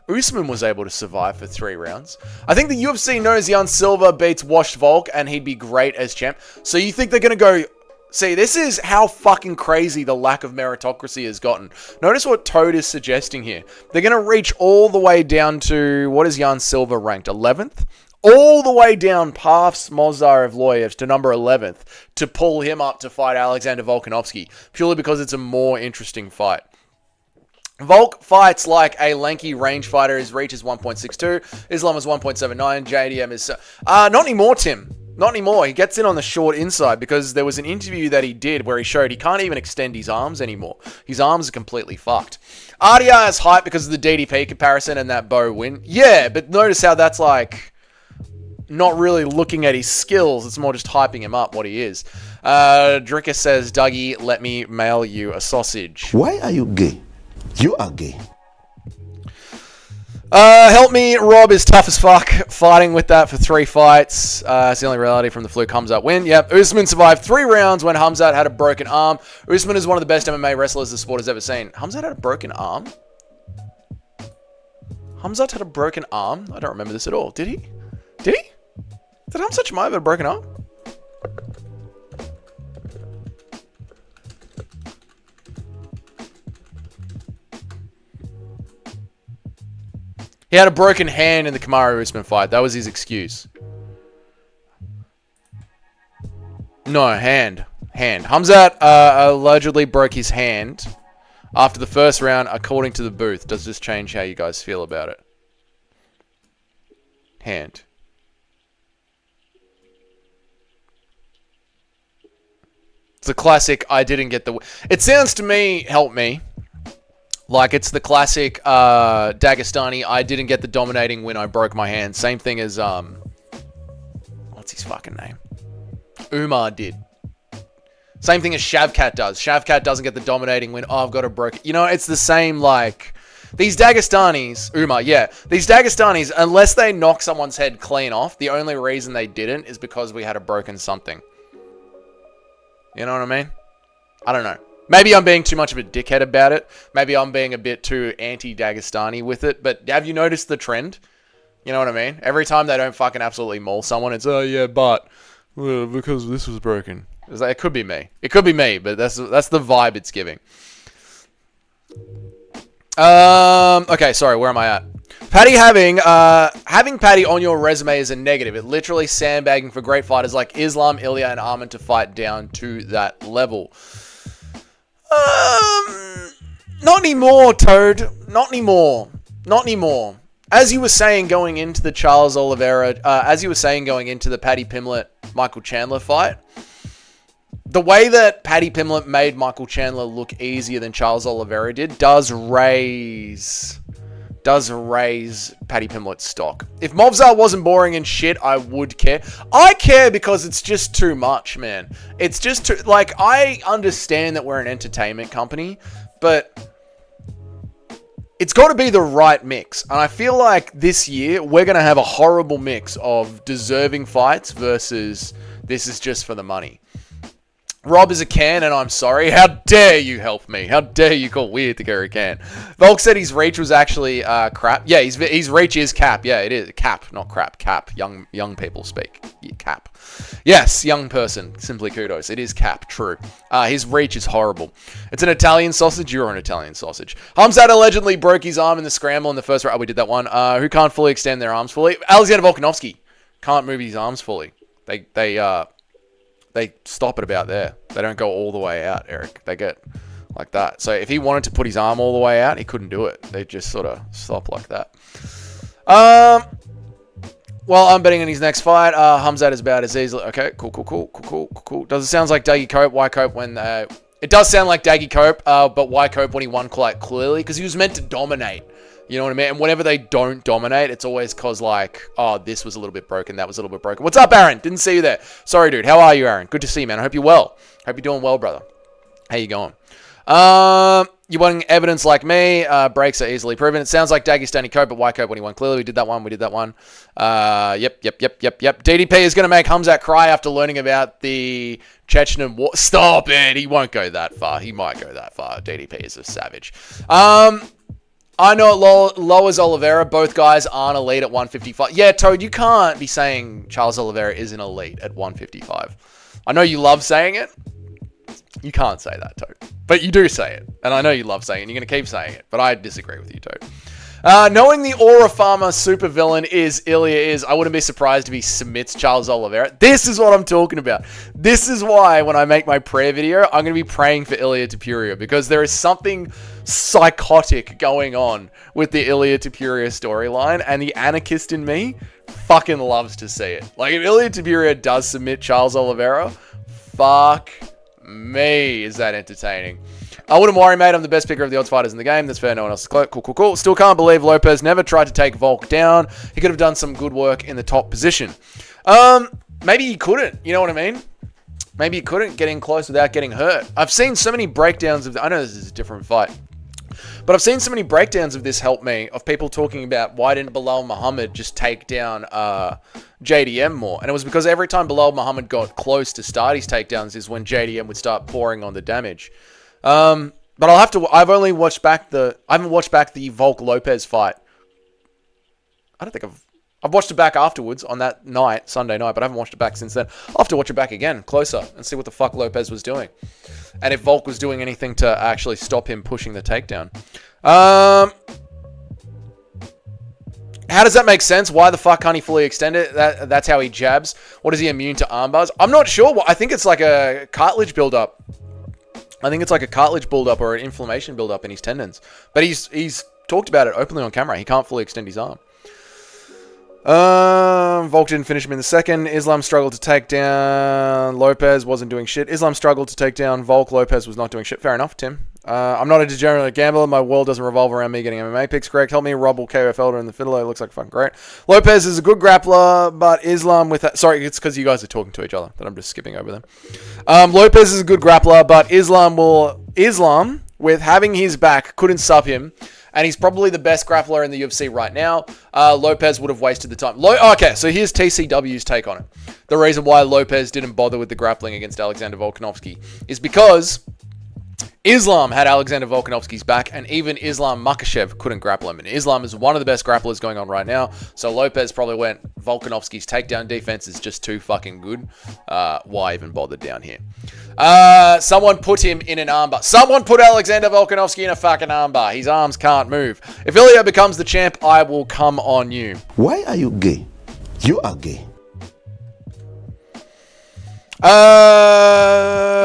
Usman was able to survive for 3 rounds. I think the UFC knows Jan Silva beats Washed Volk and he'd be great as champ. So you think they're going to go... See, this is how fucking crazy the lack of meritocracy has gotten. Notice what Toad is suggesting here. They're going to reach all the way down to... What is Jan Silva ranked? 11th? All the way down past Movsar Evloev to number 11th to pull him up to fight Alexander Volkanovski. Purely because it's a more interesting fight. Volk fights like a lanky range fighter. His reach is 1.62. Islam is 1.79. JDM is... not anymore, Tim. Not anymore. He gets in on the short inside because there was an interview that he did where he showed he can't even extend his arms anymore. His arms are completely fucked. RDR is hype because of the DDP comparison and that Bo win. Yeah, but notice how that's like not really looking at his skills. It's more just hyping him up what he is. Dricker says, Dougie, let me mail you a sausage. Why are you gay? You are gay. Help me, Rob is tough as fuck. Fighting with that for 3 fights. It's the only reality from the fluke Hamzat win. Yep, Usman survived 3 rounds when Hamzat had a broken arm. Usman is one of the best MMA wrestlers the sport has ever seen. Hamzat had a broken arm? Hamzat had a broken arm? I don't remember this at all. Did he? Did he? Did Hamzat Chimaev have a broken arm? He had a broken hand in the Kamaru Usman fight. That was his excuse. No, hand. Hamzat allegedly broke his hand after the first round, according to the booth. Does this change how you guys feel about it? Hand. It's a classic, I didn't get the... It sounds to me, help me, like it's the classic Dagestani, I didn't get the dominating win, I broke my hand. Same thing as, what's his fucking name? Umar did. Same thing as Shavkat does. Shavkat doesn't get the dominating win, oh, I've got to broke it. You know, it's the same, like... These Dagestanis, Umar, yeah. These Dagestanis, unless they knock someone's head clean off, the only reason they didn't is because we had a broken something. You know what I mean? I don't know. Maybe I'm being too much of a dickhead about it. Maybe I'm being a bit too anti-Dagestani with it. But have you noticed the trend? You know what I mean? Every time they don't fucking absolutely maul someone, it's, oh yeah, but because this was broken. It's like, it could be me. It could be me, but that's the vibe it's giving. Okay, sorry, where am I at? Paddy having Paddy on your resume is a negative. It literally sandbagging for great fighters like Islam, Ilia, and Armin to fight down to that level. Not anymore, Toad. Not anymore. Not anymore. As you were saying going into the Charles Oliveira, as you were saying going into the Paddy Pimblett, Michael Chandler fight, the way that Paddy Pimblett made Michael Chandler look easier than Charles Oliveira did does raise Paddy Pimblett's stock. If Movzar wasn't boring and shit, I would care. I care because it's just too much, man. It's just too... Like, I understand that we're an entertainment company, but it's got to be the right mix. And I feel like this year, we're going to have a horrible mix of deserving fights versus this is just for the money. Rob is a can, and I'm sorry. How dare you help me? How dare you call weird to carry a can? Volk said his reach was actually crap. Yeah, his reach is cap. Yeah, it is cap, not crap. Cap. Young people speak. Yeah, cap. Yes, young person. Simply kudos. It is cap. True. His reach is horrible. It's an Italian sausage. You're an Italian sausage. Hamzat allegedly broke his arm in the scramble in the first round. Oh, we did that one. Who can't fully extend their arms fully? Alexander Volkanovski can't move his arms fully. They stop it about there. They don't go all the way out, Eric. They get like that. So if he wanted to put his arm all the way out, he couldn't do it. They just sort of stop like that. Well, I'm betting on his next fight. Hamzat is about as easily... Okay, cool. Does it sound like Daggy Cope? Why Cope when... It does sound like Daggy Cope, but why Cope when he won quite clearly? Because he was meant to dominate. You know what I mean? And whenever they don't dominate, it's always because, like, oh, this was a little bit broken, that was a little bit broken. What's up, Aaron? Didn't see you there. Sorry, dude. How are you, Aaron? Good to see you, man. I hope you're well. Hope you're doing well, brother. How you going? You wanting evidence like me? Breaks are easily proven. It sounds like Dagestani Cope, but why Cope when he won clearly? We did that one. Yep. DDP is going to make Hamzat cry after learning about the Chechen war. Stop it. He won't go that far. He might go that far. DDP is a savage. I know it lowers Oliveira. Both guys aren't elite at 155. Yeah, Toad, you can't be saying Charles Oliveira isn't elite at 155. I know you love saying it. You can't say that, Toad. But you do say it. And I know you love saying it. And you're going to keep saying it. But I disagree with you, Toad. Knowing the Aura Farmer supervillain is Ilia I wouldn't be surprised if he submits Charles Oliveira. This is what I'm talking about. This is why when I make my prayer video, I'm going to be praying for Ilia Topuria. Because there is something psychotic going on with the Ilia Topuria storyline. And the anarchist in me fucking loves to see it. Like, if Ilia Topuria does submit Charles Oliveira, fuck me, is that entertaining. I wouldn't worry, mate. I'm the best picker of the odds fighters in the game. That's fair. No one else is close. Cool. Still can't believe Lopez never tried to take Volk down. He could have done some good work in the top position. Maybe he couldn't. You know what I mean? Maybe he couldn't get in close without getting hurt. I've seen so many breakdowns of... I know this is a different fight. But I've seen so many breakdowns of this help me, of people talking about why didn't Bilal Muhammad just take down JDM more. And it was because every time Bilal Muhammad got close to start his takedowns is when JDM would start pouring on the damage. But I'll have to... I haven't watched back the Volk Lopez fight. I don't think I've watched it back afterwards on that night, Sunday night, but I haven't watched it back since then. I'll have to watch it back again, closer, and see what the fuck Lopez was doing. And if Volk was doing anything to actually stop him pushing the takedown. How does that make sense? Why the fuck can't he fully extend it? That's how he jabs. What is he immune to armbars? I'm not sure. I think it's like a cartilage buildup. I think it's like a cartilage buildup or an inflammation buildup in his tendons. But he's talked about it openly on camera. He can't fully extend his arm. Volk didn't finish him in the second. Islam struggled to take down Lopez. Wasn't doing shit. Islam struggled to take down Volk. Lopez was not doing shit. Fair enough, Tim. I'm not a degenerate gambler. My world doesn't revolve around me getting MMA picks correct. Help me, Rob will KO Felder in the Fiddler. It looks like fucking great. Lopez is a good grappler, but Islam with that... Sorry, it's because you guys are talking to each other that I'm just skipping over them. Lopez is a good grappler, but Islam with having his back, couldn't sub him. And he's probably the best grappler in the UFC right now. Lopez would have wasted the time. Okay, so here's TCW's take on it. The reason why Lopez didn't bother with the grappling against Alexander Volkanovski is because Islam had Alexander Volkanovski's back, and even Islam Makhachev couldn't grapple him. And Islam is one of the best grapplers going on right now. So Lopez probably went, Volkanovski's takedown defense is just too fucking good. Why even bother down here? Someone put him in an armbar. Someone put Alexander Volkanovski in a fucking armbar. His arms can't move. If Ilia becomes the champ, I will come on you. Why are you gay? You are gay.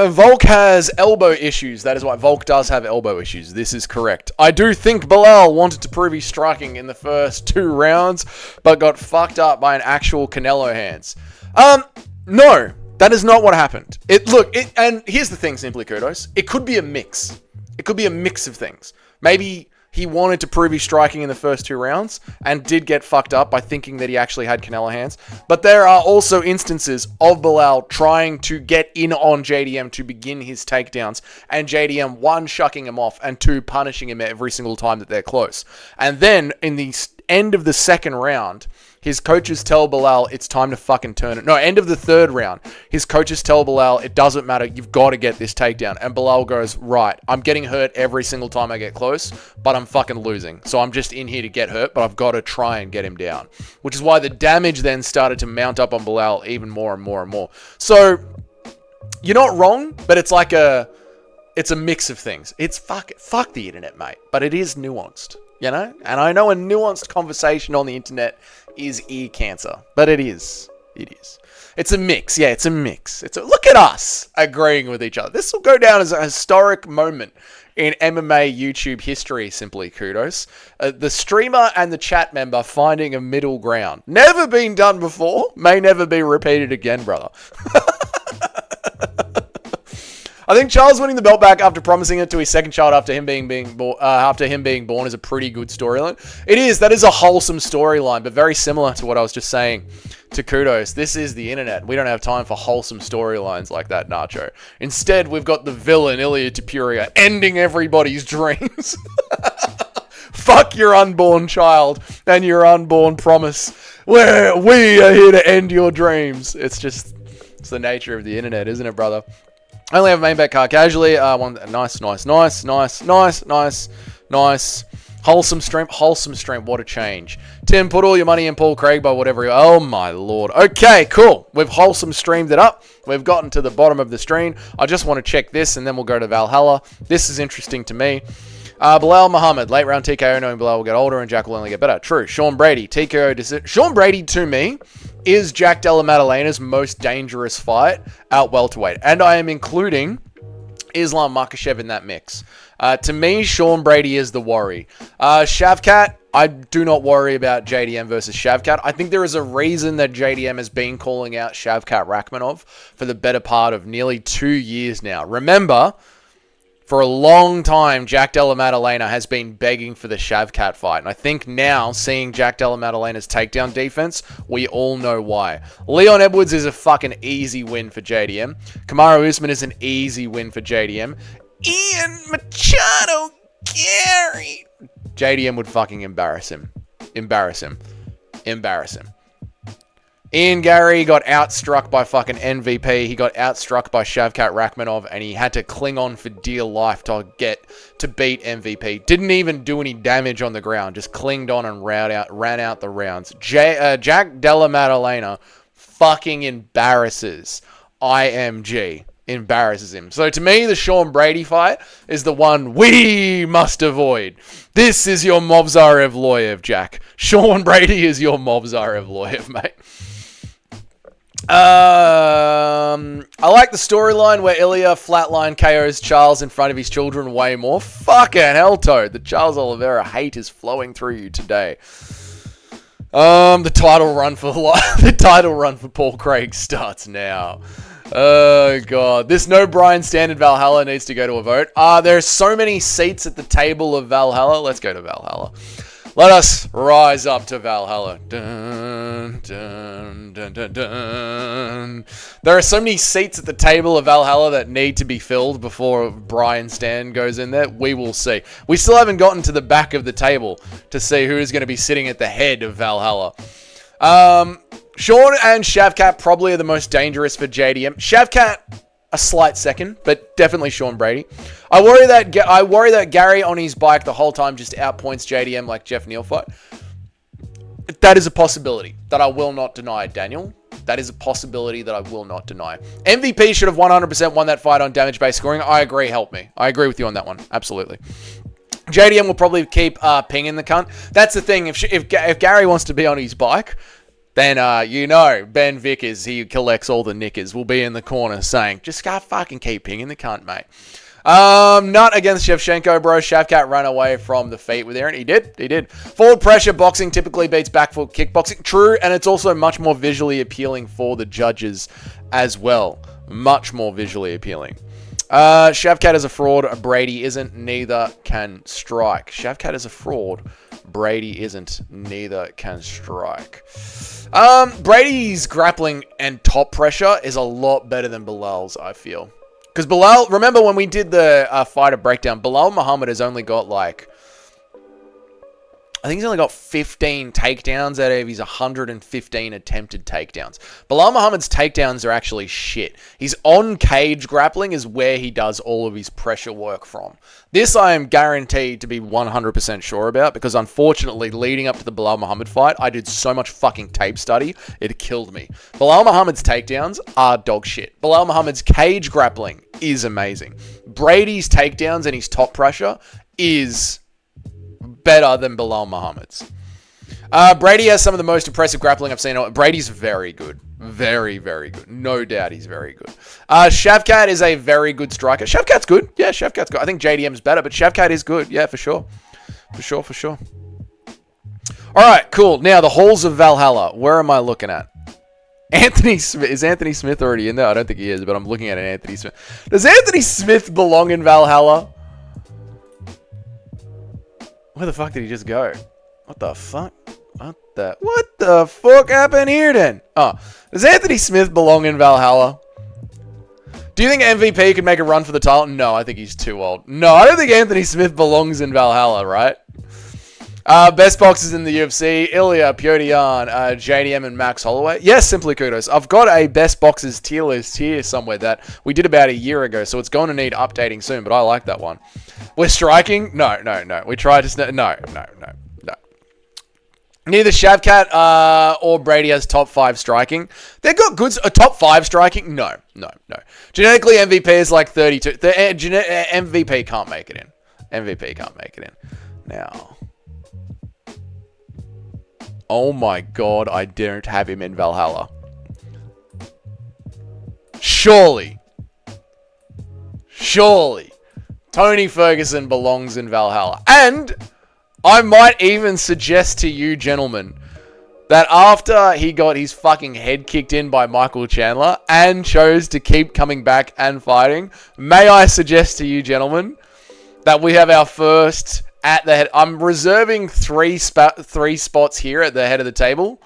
Volk has elbow issues. That is why Volk does have elbow issues. This is correct. I do think Bilal wanted to prove he's striking in the first 2 rounds, but got fucked up by an actual Canelo hands. No. That is not what happened. And here's the thing, simply kudos. It could be a mix. It could be a mix of things. Maybe he wanted to prove his striking in the first 2 rounds and did get fucked up by thinking that he actually had Canelo hands. But there are also instances of Bilal trying to get in on JDM to begin his takedowns, and JDM, 1, shucking him off, and 2, punishing him every single time that they're close. And then in the end of the second round, his coaches tell Bilal it's time to fucking turn it. No, end of the third round, his coaches tell Bilal it doesn't matter, you've got to get this takedown. And Bilal goes, right, I'm getting hurt every single time I get close, but I'm fucking losing. So I'm just in here to get hurt, but I've got to try and get him down. Which is why the damage then started to mount up on Bilal even more and more and more. So, you're not wrong, but it's like it's a mix of things. It's fuck the internet, mate. But it is nuanced, you know? And I know a nuanced conversation on the internet is ear cancer, but it is. It's a mix. Yeah, it's a mix. Look at us agreeing with each other. This will go down as a historic moment in MMA YouTube history, simply kudos. The streamer and the chat member finding a middle ground. Never been done before, may never be repeated again, brother. I think Charles winning the belt back after promising it to his second child after him being born is a pretty good storyline. It is. That is a wholesome storyline, but very similar to what I was just saying to Kudos. This is the internet. We don't have time for wholesome storylines like that, Nacho. Instead, we've got the villain, Ilia Tapuria, ending everybody's dreams. Fuck your unborn child and your unborn promise. We are here to end your dreams. It's the nature of the internet, isn't it, brother? I only have a main bet card casually. Nice. Wholesome stream. What a change. Tim, put all your money in Paul Craig by whatever. Oh my lord. Okay, cool. We've wholesome streamed it up. We've gotten to the bottom of the stream. I just want to check this and then we'll go to Valhalla. This is interesting to me. Bilal Muhammad, late round TKO, knowing Bilal will get older and Jack will only get better. True. Sean Brady, TKO decision. Sean Brady, to me, is Jack Della Maddalena's most dangerous fight at welterweight. And I am including Islam Makhachev in that mix. To me, Sean Brady is the worry. Shavkat, I do not worry about JDM versus Shavkat. I think there is a reason that JDM has been calling out Shavkat Rakhmonov for the better part of nearly 2 years now. Remember, for a long time, Jack Della Maddalena has been begging for the Shavkat fight. And I think now, seeing Jack Della Maddalena's takedown defense, we all know why. Leon Edwards is a fucking easy win for JDM. Kamaru Usman is an easy win for JDM. Ian Machado Gary. JDM would fucking embarrass him. Ian Gary got outstruck by fucking MVP. He got outstruck by Shavkat Rakhmonov, and he had to cling on for dear life to beat MVP. Didn't even do any damage on the ground. Just clinged on and ran out the rounds. Jack Della Maddalena fucking embarrasses IMG. Embarrasses him. So to me, the Sean Brady fight is the one we must avoid. This is your Movzar Evloyev, Jack. Sean Brady is your Movzar Evloyev, mate. I like the storyline where Ilia flatline KOs Charles in front of his children way more. Fucking hell, Toad. The Charles Oliveira hate is flowing through you today. The title run for Paul Craig starts now. Oh god, this no Brian standard Valhalla needs to go to a vote. There are so many seats at the table of Valhalla. Let's go to Valhalla. Let us rise up to Valhalla. Dun, dun, dun, dun, dun. There are so many seats at the table of Valhalla that need to be filled before Brian Stan goes in there. We will see. We still haven't gotten to the back of the table to see who is going to be sitting at the head of Valhalla. Sean and Shavkat probably are the most dangerous for JDM. Shavkat, a slight second, but definitely Sean Brady. I worry that Gary on his bike the whole time just outpoints JDM like Jeff Neal fight. That is a possibility that I will not deny, Daniel. That is a possibility that I will not deny. MVP should have 100% won that fight on damage-based scoring. I agree, help me. I agree with you on that one. Absolutely. JDM will probably keep pinging the cunt. That's the thing. If Gary wants to be on his bike, then, Ben Vickers, he collects all the knickers, will be in the corner saying, just go fucking keep pinging the cunt, mate. Not against Shevchenko, bro. Shavkat ran away from the feet with Aaron. He did. Forward pressure boxing typically beats back foot kickboxing. True, and it's also much more visually appealing for the judges as well. Much more visually appealing. Shavkat is a fraud. Brady isn't. Neither can strike. Shavkat is a fraud. Brady isn't. Neither can strike. Brady's grappling and top pressure is a lot better than Bilal's, I feel. Because Bilal, remember when we did the fighter breakdown, Bilal Muhammad has only got like, I think he's only got 15 takedowns out of his 115 attempted takedowns. Bilal Muhammad's takedowns are actually shit. His on-cage grappling is where he does all of his pressure work from. This I am guaranteed to be 100% sure about because unfortunately, leading up to the Bilal Muhammad fight, I did so much fucking tape study, it killed me. Bilal Muhammad's takedowns are dog shit. Bilal Muhammad's cage grappling is amazing. Brady's takedowns and his top pressure is better than Bilal Muhammad's. Brady has some of the most impressive grappling I've seen. Brady's very good. Very, very good. No doubt he's very good. Shavkat is a very good striker. Shavkat's good. Yeah, Shavkat's good. I think JDM's better, but Shavkat is good. Yeah, for sure. For sure. All right, cool. Now, the halls of Valhalla. Where am I looking at? Anthony Smith. Is Anthony Smith already in there? I don't think he is, but I'm looking at an Anthony Smith. Does Anthony Smith belong in Valhalla? Where the fuck did he just go? What the fuck? What the fuck happened here then? Oh, does Anthony Smith belong in Valhalla? Do you think MVP could make a run for the title? No, I think he's too old. No, I don't think Anthony Smith belongs in Valhalla, right? Best boxers in the UFC, Ilia, Piotr Jan, JDM, and Max Holloway. Yes, simply kudos. I've got a best boxers tier list here somewhere that we did about a year ago, so it's going to need updating soon, but I like that one. We're striking? No. We tried to... No. Neither Shavkat or Brady has top 5 striking. They've got good... top 5 striking? No. Genetically, MVP is like 32. The MVP can't make it in. Now... Oh my god, I didn't have him in Valhalla. Surely. Tony Ferguson belongs in Valhalla. And I might even suggest to you, gentlemen, that after he got his fucking head kicked in by Michael Chandler and chose to keep coming back and fighting, may I suggest to you, gentlemen, that we have our first... at the head. I'm reserving three spots here at the head of the table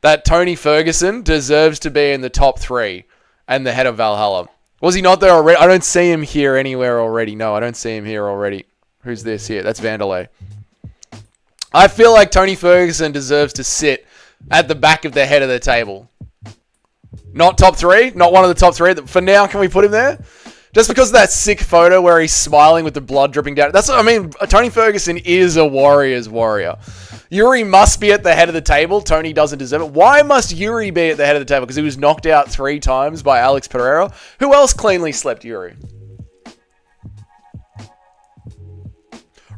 that Tony Ferguson deserves to be in the top 3 and the head of Valhalla. Was he not there already? I don't see him here anywhere already. No, I don't see him here already. Who's this here? That's Vanderlei. I feel like Tony Ferguson deserves to sit at the back of the head of the table. Not top 3? Not one of the top 3? For now, can we put him there? Just because of that sick photo where he's smiling with the blood dripping down. That's what I mean. Tony Ferguson is a warrior's warrior. Yuri must be at the head of the table. Tony doesn't deserve it. Why must Yuri be at the head of the table? Because he was knocked out 3 times by Alex Pereira. Who else cleanly slept Yuri?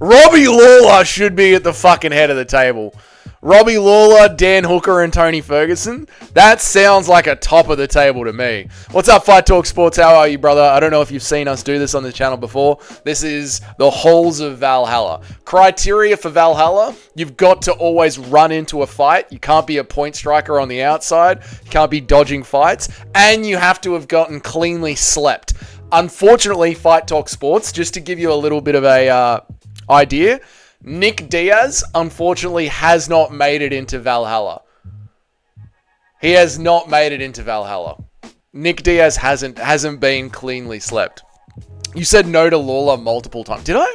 Robbie Lawler should be at the fucking head of the table. Robbie Lawler, Dan Hooker, and Tony Ferguson. That sounds like a top of the table to me. What's up, Fight Talk Sports? How are you, brother? I don't know if you've seen us do this on the channel before. This is the halls of Valhalla. Criteria for Valhalla, you've got to always run into a fight. You can't be a point striker on the outside. You can't be dodging fights. And you have to have gotten cleanly slept. Unfortunately, Fight Talk Sports, just to give you a little bit of a idea, Nick Diaz, unfortunately, has not made it into Valhalla. He has not made it into Valhalla. Nick Diaz hasn't been cleanly slept. You said no to Lawler multiple times. Did I?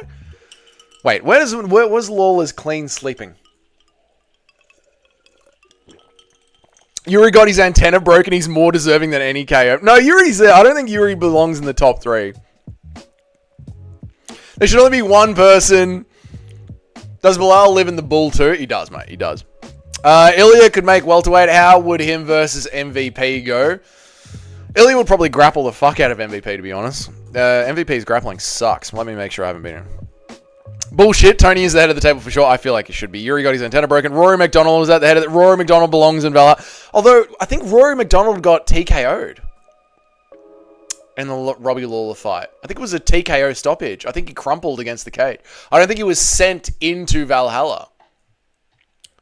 Wait, where was Lawler's clean sleeping? Yuri got his antenna broken. He's more deserving than any KO. No, Yuri's there. I don't think Yuri belongs in the top 3. There should only be one person. Does Bilal live in the bull too? He does, mate. He does. Ilia could make welterweight. How would him versus MVP go? Ilia would probably grapple the fuck out of MVP, to be honest. MVP's grappling sucks. Let me make sure I haven't been in. Bullshit. Tony is the head of the table for sure. I feel like he should be. Yuri got his antenna broken. Rory McDonald was at the head of it. Rory McDonald belongs in Valhalla. Although, I think Rory McDonald got TKO'd in the Robbie Lawler fight? I think it was a TKO stoppage. I think he crumpled against the cage. I don't think he was sent into Valhalla.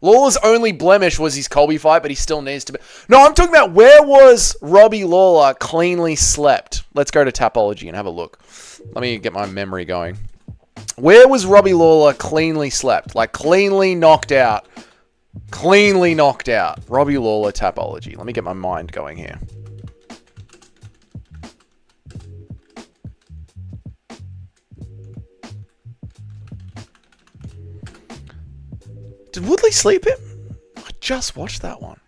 Lawler's only blemish was his Colby fight, but he still needs to be... No, I'm talking about where was Robbie Lawler cleanly slept? Let's go to Tapology and have a look. Let me get my memory going. Where was Robbie Lawler cleanly slept? Like, cleanly knocked out. Cleanly knocked out. Robbie Lawler Tapology. Let me get my mind going here. Did Woodley sleep him? I just watched that one.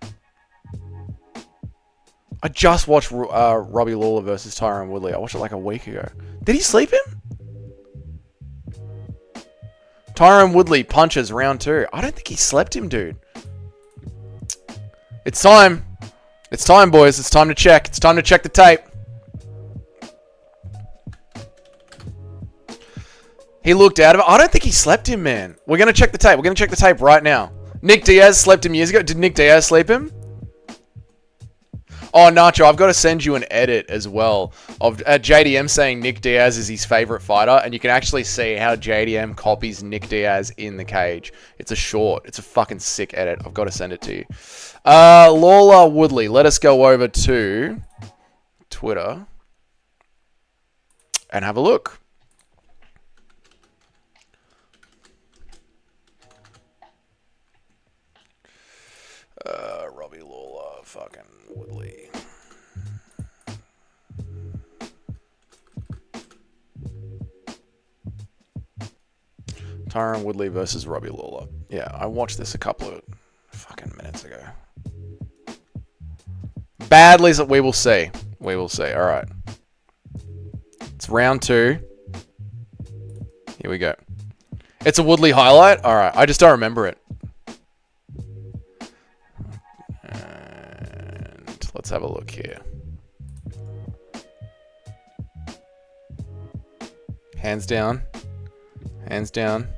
I just watched Robbie Lawler versus Tyron Woodley. I watched it like a week ago. Did he sleep him? Tyron Woodley punches round 2. I don't think he slept him, dude. It's time. It's time, boys. It's time to check. It's time to check the tape. He looked out of it. I don't think he slept him, man. We're going to check the tape. We're going to check the tape right now. Nick Diaz slept him years ago. Did Nick Diaz sleep him? Oh, Nacho, I've got to send you an edit as well of JDM saying Nick Diaz is his favorite fighter, and you can actually see how JDM copies Nick Diaz in the cage. It's a short. It's a fucking sick edit. I've got to send it to you. Lawler Woodley. Let us go over to Twitter and have a look. Robbie Lawler, fucking Woodley. Tyron Woodley versus Robbie Lawler. Yeah, I watched this a couple of fucking minutes ago. Badly, we will see. We will see. All right. It's round 2. Here we go. It's a Woodley highlight. All right. I just don't remember it. Let's have a look here. Hands down. Hands down.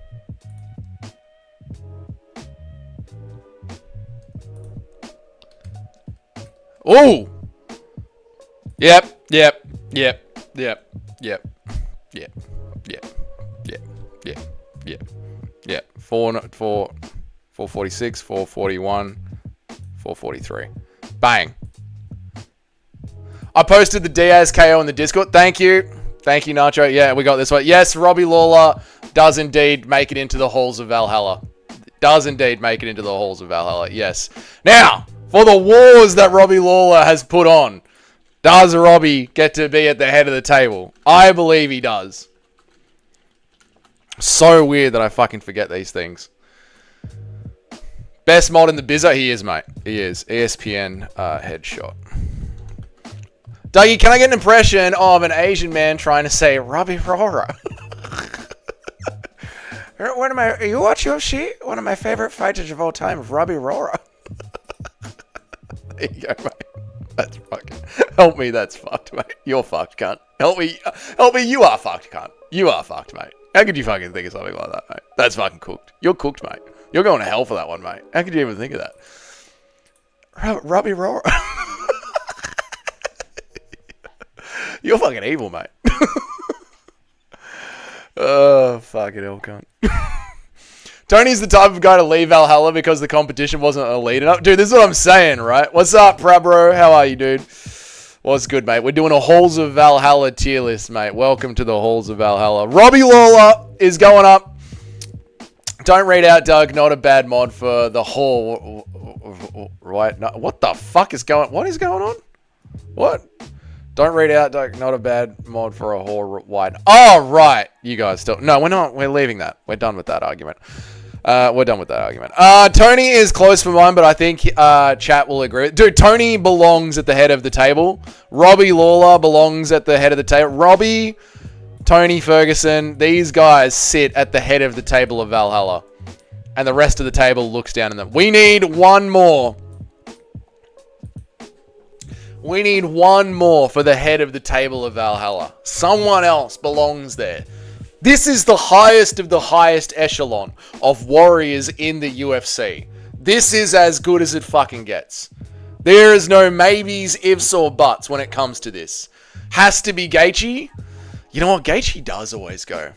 Oh! Yep, yep, yep, yep, yep, yep, yep, yep, yep, yep, yep. 446, 441, 443. Bang. I posted the Diaz KO in the Discord. Thank you. Thank you, Nacho. Yeah, we got this one. Yes, Robbie Lawler does indeed make it into the halls of Valhalla. Does indeed make it into the halls of Valhalla. Yes. Now, for the wars that Robbie Lawler has put on, does Robbie get to be at the head of the table? I believe he does. So weird that I fucking forget these things. Best mod in the bizzer? He is, mate. He is. ESPN headshot. Dougie, can I get an impression of an Asian man trying to say Robbie Rora? You watch UFC? One of my favorite fighters of all time is Robbie Rora. There you go, mate. That's fucking... Help me, that's fucked, mate. You're fucked, cunt. Help me, you are fucked, cunt. You are fucked, mate. How could you fucking think of something like that, mate? That's fucking cooked. You're cooked, mate. You're going to hell for that one, mate. How could you even think of that? Robbie Rora. You're fucking evil, mate. Oh, fucking hell, cunt. Tony's the type of guy to leave Valhalla because the competition wasn't elite enough. Dude, this is what I'm saying, right? What's up, bro? How are you, dude? What's good, mate? We're doing a Halls of Valhalla tier list, mate. Welcome to the Halls of Valhalla. Robbie Lawler is going up. Don't read out, Doug. Not a bad mod for the Hall. Right? No, what the fuck is going... What is going on? What? Don't read out, Doug. Not a bad mod for a Hall wide. Oh, right. You guys still... No, we're not. We're leaving that. We're done with that argument. Tony is close for mine, but I think chat will agree. Dude, Tony belongs at the head of the table. Robbie Lawler belongs at the head of the table. Robbie, Tony Ferguson, these guys sit at the head of the table of Valhalla. And the rest of the table looks down on them. We need one more. We need one more for the head of the table of Valhalla. Someone else belongs there. This is the highest of the highest echelon of warriors in the UFC. This is as good as it fucking gets. There is no maybes, ifs, or buts when it comes to this. Has to be Gaethje. You know what? Gaethje does always go.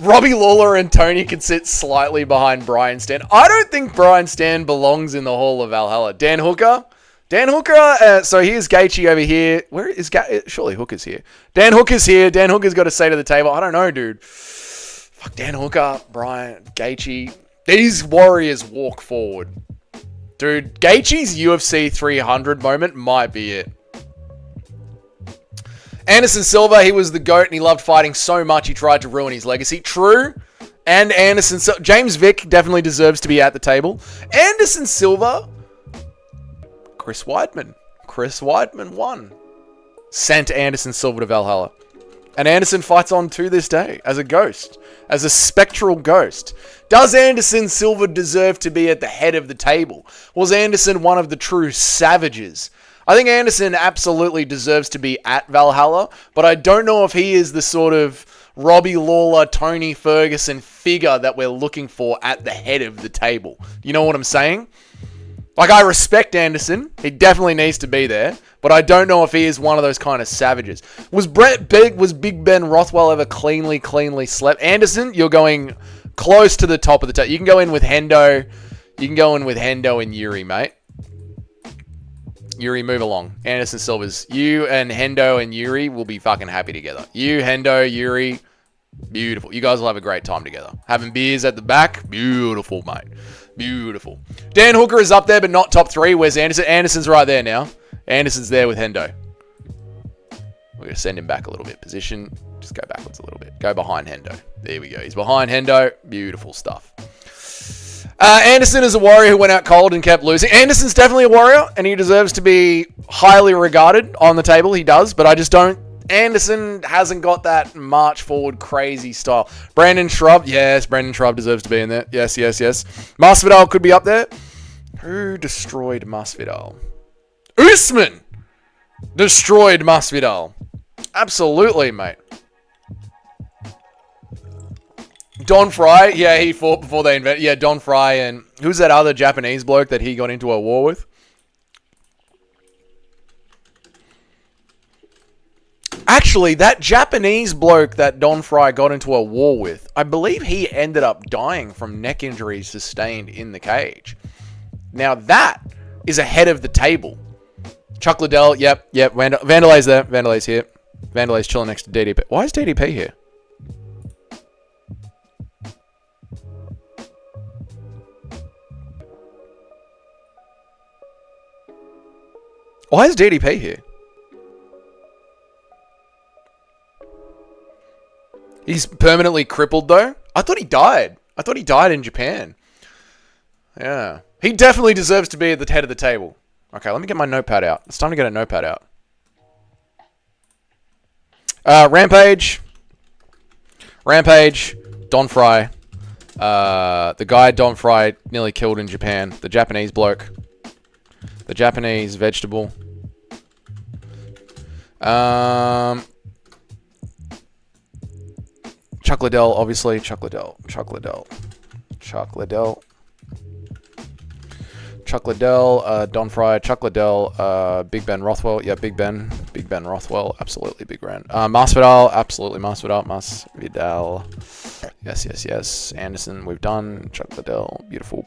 Robbie Lawler and Tony can sit slightly behind Brian Stan. I don't think Brian Stan belongs in the Hall of Valhalla. Dan Hooker. So here's Gaethje over here. Where is surely Hooker's here. Dan Hooker's here. Dan Hooker's got to say to the table. I don't know, dude. Fuck Dan Hooker, Brian, Gaethje. These warriors walk forward. Dude, Gaethje's UFC 300 moment might be it. Anderson Silva, he was the GOAT and he loved fighting so much he tried to ruin his legacy. True. And James Vick definitely deserves to be at the table. Anderson Silva, Chris Weidman. Chris Weidman won. Sent Anderson Silva to Valhalla. And Anderson fights on to this day as a ghost. As a spectral ghost. Does Anderson Silva deserve to be at the head of the table? Was Anderson one of the true savages? I think Anderson absolutely deserves to be at Valhalla, but I don't know if he is the sort of Robbie Lawler, Tony Ferguson figure that we're looking for at the head of the table. You know what I'm saying? Like, I respect Anderson. He definitely needs to be there, but I don't know if he is one of those kind of savages. Was Big Ben Rothwell ever cleanly slept? Anderson, you're going close to the top of the table. You can go in with Hendo. You can go in with Hendo and Yuri, mate. Yuri, move along. Anderson Silva's. You and Hendo and Yuri will be fucking happy together. You, Hendo, Yuri, beautiful. You guys will have a great time together. Having beers at the back, beautiful, mate. Beautiful. Dan Hooker is up there, but not top 3. Where's Anderson? Anderson's right there now. Anderson's there with Hendo. We're going to send him back a little bit. Position. Just go backwards a little bit. Go behind Hendo. There we go. He's behind Hendo. Beautiful stuff. Anderson is a warrior who went out cold and kept losing. Anderson's definitely a warrior, and he deserves to be highly regarded on the table. He does, but I just don't. Anderson hasn't got that march forward crazy style. Brandon Shrub. Yes, Brandon Shrub deserves to be in there. Yes. Masvidal could be up there. Who destroyed Masvidal? Usman destroyed Masvidal. Absolutely, mate. Don Fry, yeah, he fought before they invented. Yeah, Don Fry and who's that other Japanese bloke that he got into a war with? Actually, that Japanese bloke that Don Fry got into a war with, I believe he ended up dying from neck injuries sustained in the cage. Now that is ahead of the table. Chuck Liddell, yep. Vanderlei's there. Vanderlei's here. Vanderlei's chilling next to DDP. Why is DDP here? Why is DDP here? He's permanently crippled, though. I thought he died. I thought he died in Japan. Yeah. He definitely deserves to be at the head of the table. Okay, let me get my notepad out. It's time to get a notepad out. Rampage. Don Fry. The guy Don Fry nearly killed in Japan. The Japanese bloke. The Japanese vegetable. Chuck Liddell, obviously. Chuck Liddell. Don Fry, Chuck Liddell, Big Ben Rothwell. Yeah, Big Ben Rothwell. Absolutely Big Ben. Masvidal. Absolutely Masvidal. Yes. Anderson, we've done. Chuck Liddell. Beautiful.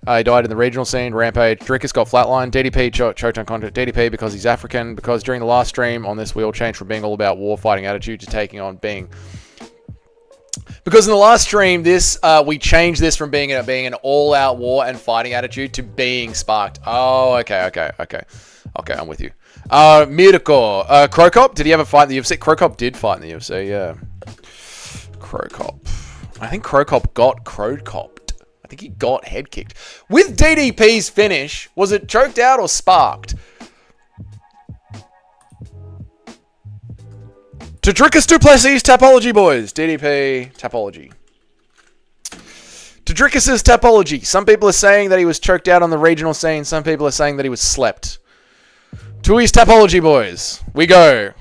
He died in the regional scene. Rampage. Drickus got flatlined. DDP choked on contract. DDP because he's African. Because during the last stream on this, we all changed from being all about war fighting attitude to taking on being. Because in the last stream, we changed this from being an all-out war and fighting attitude to being sparked. Oh, okay. Okay, I'm with you. Mirko. Krokop, did he ever fight in the UFC? Krokop did fight in the UFC, yeah. Krokop. I think Krokop got Krokop. I think he got head kicked. With DDP's finish, was it choked out or sparked? Tadricus Duplessis Tapology, boys. DDP Tapology. Tadricus' Tapology. Some people are saying that he was choked out on the regional scene. Some people are saying that he was slept. To his Tapology, boys. We go.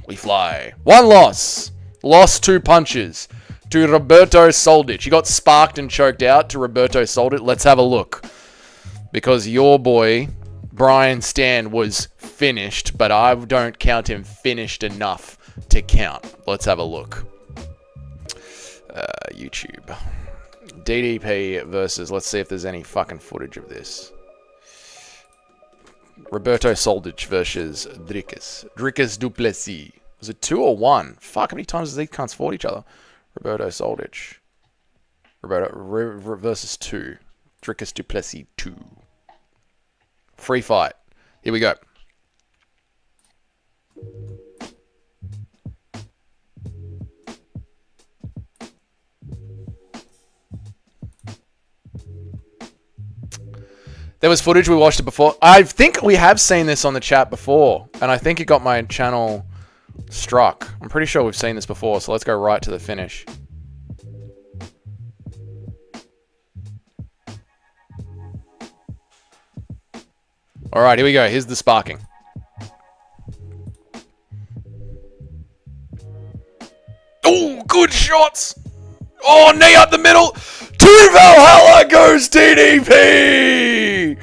We fly. 1 loss. Lost 2 punches. To Roberto Soldic. He got sparked and choked out to Roberto Soldic. Let's have a look. Because your boy, Brian Stan was finished, but I don't count him finished enough to count. Let's have a look. YouTube. DDP versus, let's see if there's any fucking footage of this. Roberto Soldic versus Dricus Duplessis. Was it 2 or 1? Fuck, how many times has these cunts fought each other? Roberto Soldic. Roberto versus 2. Dricus Duplessis 2. Free fight. Here we go. There was footage, we watched it before. I think we have seen this on the chat before, and I think it got my channel struck. I'm pretty sure we've seen this before, so let's go right to the finish. Alright, here we go. Here's the sparking. Oh, good shots! Oh, knee up the middle! To Valhalla goes DDP!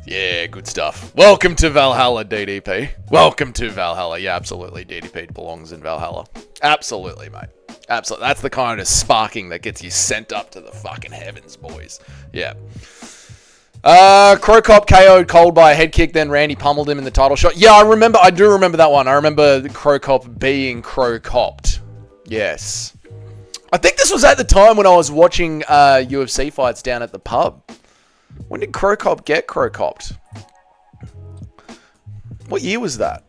Yeah, good stuff. Welcome to Valhalla, DDP. Welcome to Valhalla. Yeah, absolutely. DDP belongs in Valhalla. Absolutely, mate. Absolutely. That's the kind of sparking that gets you sent up to the fucking heavens, boys. Yeah. Crow Cop KO'd Cold by a head kick, then Randy pummeled him in the title shot. Yeah, I do remember that one. I remember Crow Cop being Crow Copped. Yes. I think this was at the time when I was watching UFC fights down at the pub. When did Crow Cop get Crow Copped? What year was that?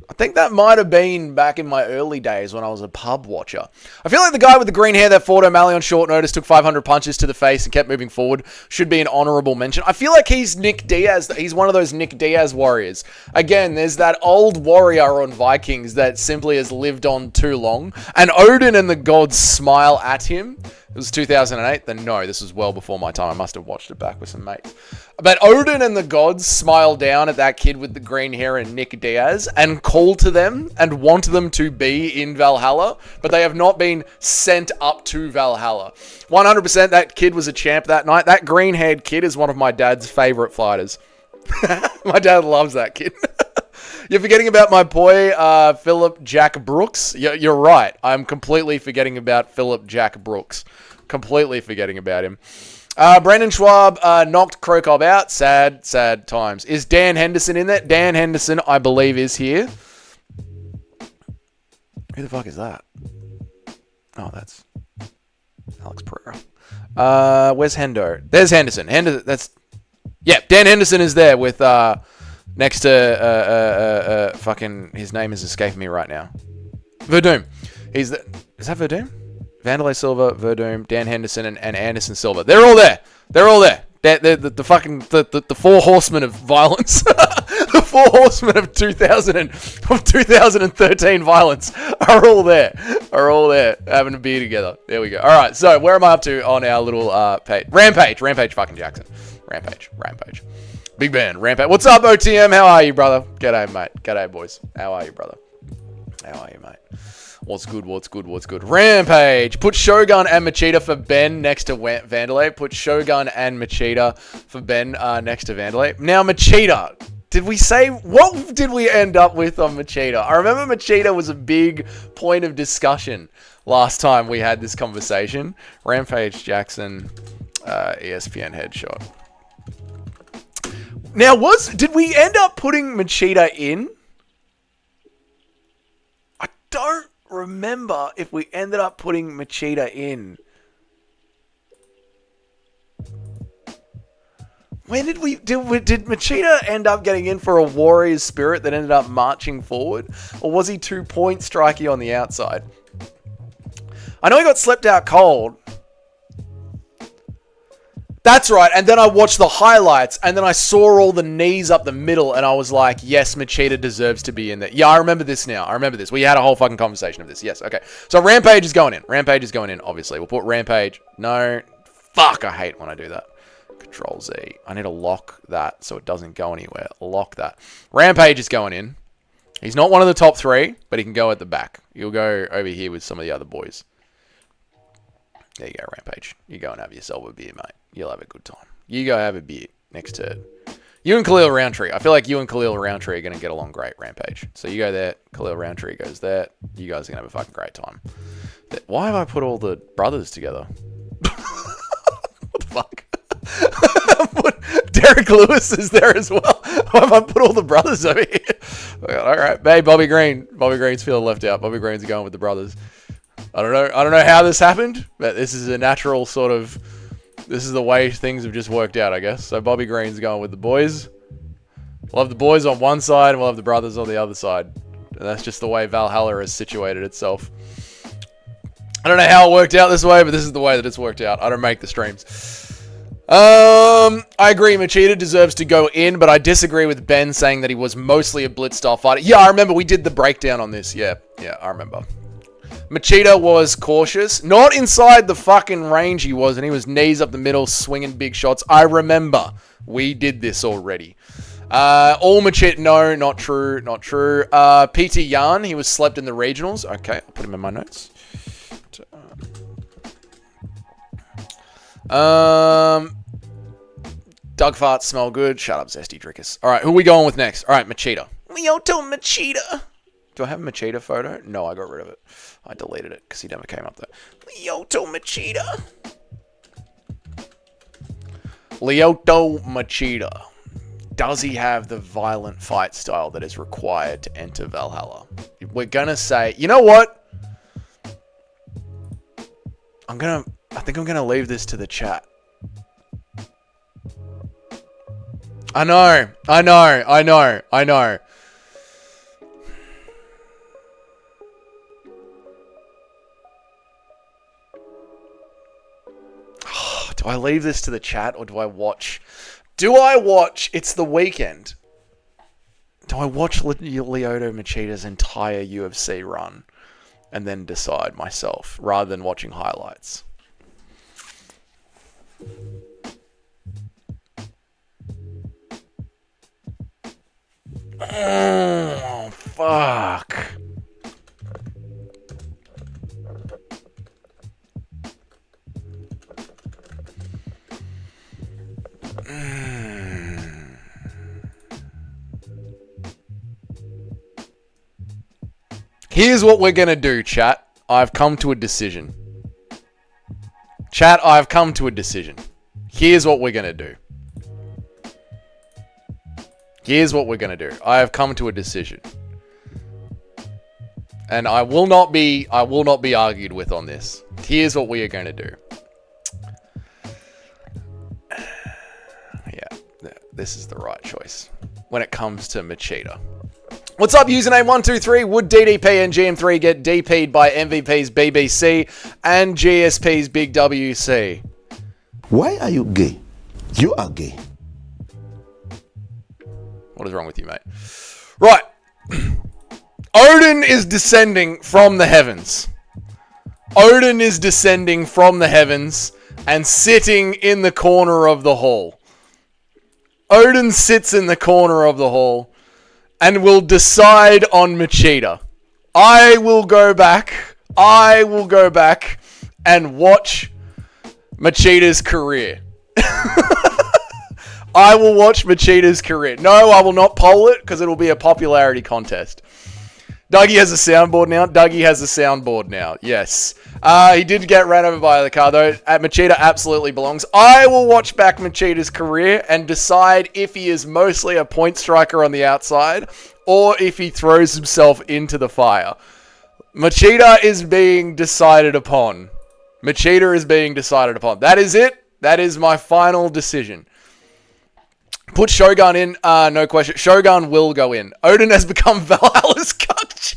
I think that might have been back in my early days when I was a pub watcher. I feel like the guy with the green hair that fought O'Malley on short notice, took 500 punches to the face and kept moving forward, should be an honorable mention. I feel like he's Nick Diaz. He's one of those Nick Diaz warriors. Again, there's that old warrior on Vikings that simply has lived on too long. And Odin and the gods smile at him. It was 2008. Then no, this was well before my time. I must have watched it back with some mates. But Odin and the gods smile down at that kid with the green hair and Nick Diaz and call to them and want them to be in Valhalla, but they have not been sent up to Valhalla. 100% that kid was a champ that night. That green-haired kid is one of my dad's favorite fighters. My dad loves that kid. You're forgetting about my boy, Philip Jack Brooks. You're right. I'm completely forgetting about Philip Jack Brooks. Completely forgetting about him. Brandon Schwab knocked Crow Cop out. Sad, sad times. Is Dan Henderson in there? Dan Henderson, I believe, is here. Who the fuck is that? Oh, that's Alex Pereira. Where's Hendo? There's Henderson. Yeah, Dan Henderson is there with next to fucking, his name is escaping me right now. Verdum. Is that Verdum? Vanderlei Silva, Verdum, Dan Henderson, and Anderson Silva. They're all there. They're all there. They're the fucking the four horsemen of violence. The four horsemen of 2013 violence are all there. Having a beer together. There we go. All right. So where am I up to on our little page? Rampage fucking Jackson. Rampage. Big Ben. Rampage. What's up, OTM? How are you, brother? G'day, mate. G'day, boys. How are you, brother? How are you, mate? What's good? Rampage. Put Shogun and Machida for Ben next to Vanderlei. Put Shogun and Machida for Ben next to Vanderlei. Now, Machida. What did we end up with on Machida? I remember Machida was a big point of discussion last time we had this conversation. Rampage Jackson, ESPN headshot. Now, did we end up putting Machida in? I don't remember if we ended up putting Machida in. When did Machida end up getting in for a warrior spirit that ended up marching forward? Or was he 2 point strikey on the outside? I know he got slept out cold. That's right, and then I watched the highlights, and then I saw all the knees up the middle, and I was like, yes, Machida deserves to be in there. Yeah, I remember this now. We had a whole fucking conversation of this. Yes, okay. So Rampage is going in. Obviously. We'll put Rampage. No. Fuck, I hate when I do that. Control Z. I need to lock that so it doesn't go anywhere. Lock that. Rampage is going in. He's not one of the top 3, but he can go at the back. You'll go over here with some of the other boys. There you go, Rampage. You go and have yourself a beer, mate. You'll have a good time. You go have a beer next to... You and Khalil Roundtree. I feel like you and Khalil Roundtree are going to get along great, Rampage. So you go there. Khalil Roundtree goes there. You guys are going to have a fucking great time. Why have I put all the brothers together? What the fuck? Derek Lewis is there as well. Why have I put all the brothers over here? All right. Hey, Bobby Green. Bobby Green's feeling left out. Bobby Green's going with the brothers. I don't know how this happened, but this is a natural sort of... This is the way things have just worked out, I guess. So Bobby Green's going with the boys. We'll have the boys on one side, and we'll have the brothers on the other side. And that's just the way Valhalla has situated itself. I don't know how it worked out this way, but this is the way that it's worked out. I don't make the streams. I agree Machida deserves to go in, but I disagree with Ben saying that he was mostly a blitz-style fighter. Yeah, I remember we did the breakdown on this. Yeah, I remember. Machida was cautious. Not inside the fucking range he was, and he was knees up the middle, swinging big shots. I remember. We did this already. All Machida... No, not true. Not true. PT Yarn, he was slept in the regionals. Okay, I'll put him in my notes. Doug farts smell good. Shut up, Zesty Drickus. All right, who are we going with next? All right, Machida. Lyoto Machida. Do I have a Machida photo? No, I got rid of it. I deleted it because he never came up there. Lyoto Machida. Lyoto Machida. Does he have the violent fight style that is required to enter Valhalla? We're going to say... You know what? I think I'm going to leave this to the chat. I know. Do I leave this to the chat or do I watch? It's the weekend. Do I watch Lyoto Machida's entire UFC run and then decide myself rather than watching highlights? Oh, fuck. Here's what we're going to do, chat. I've come to a decision. Chat, I've come to a decision. Here's what we're going to do. I have come to a decision. And I will not be argued with on this. Here's what we are going to do. Yeah, this is the right choice when it comes to Machida. What's up, username 123? Would DDP and GM3 get DP'd by MVP's BBC and GSP's Big WC? Why are you gay? You are gay. What is wrong with you, mate? Right. Odin is descending from the heavens. Odin is descending from the heavens and sitting in the corner of the hall. Odin sits in the corner of the hall and will decide on Machida. I will go back and watch Machida's career. I will watch Machida's career. No, I will not poll it because it will be a popularity contest. Dougie has a soundboard now. Yes. He did get ran over by the car, though. Machida absolutely belongs. I will watch back Machida's career and decide if he is mostly a point striker on the outside or if he throws himself into the fire. Machida is being decided upon. That is it. That is my final decision. Put Shogun in. No question. Shogun will go in. Odin has become Valhalla's coach.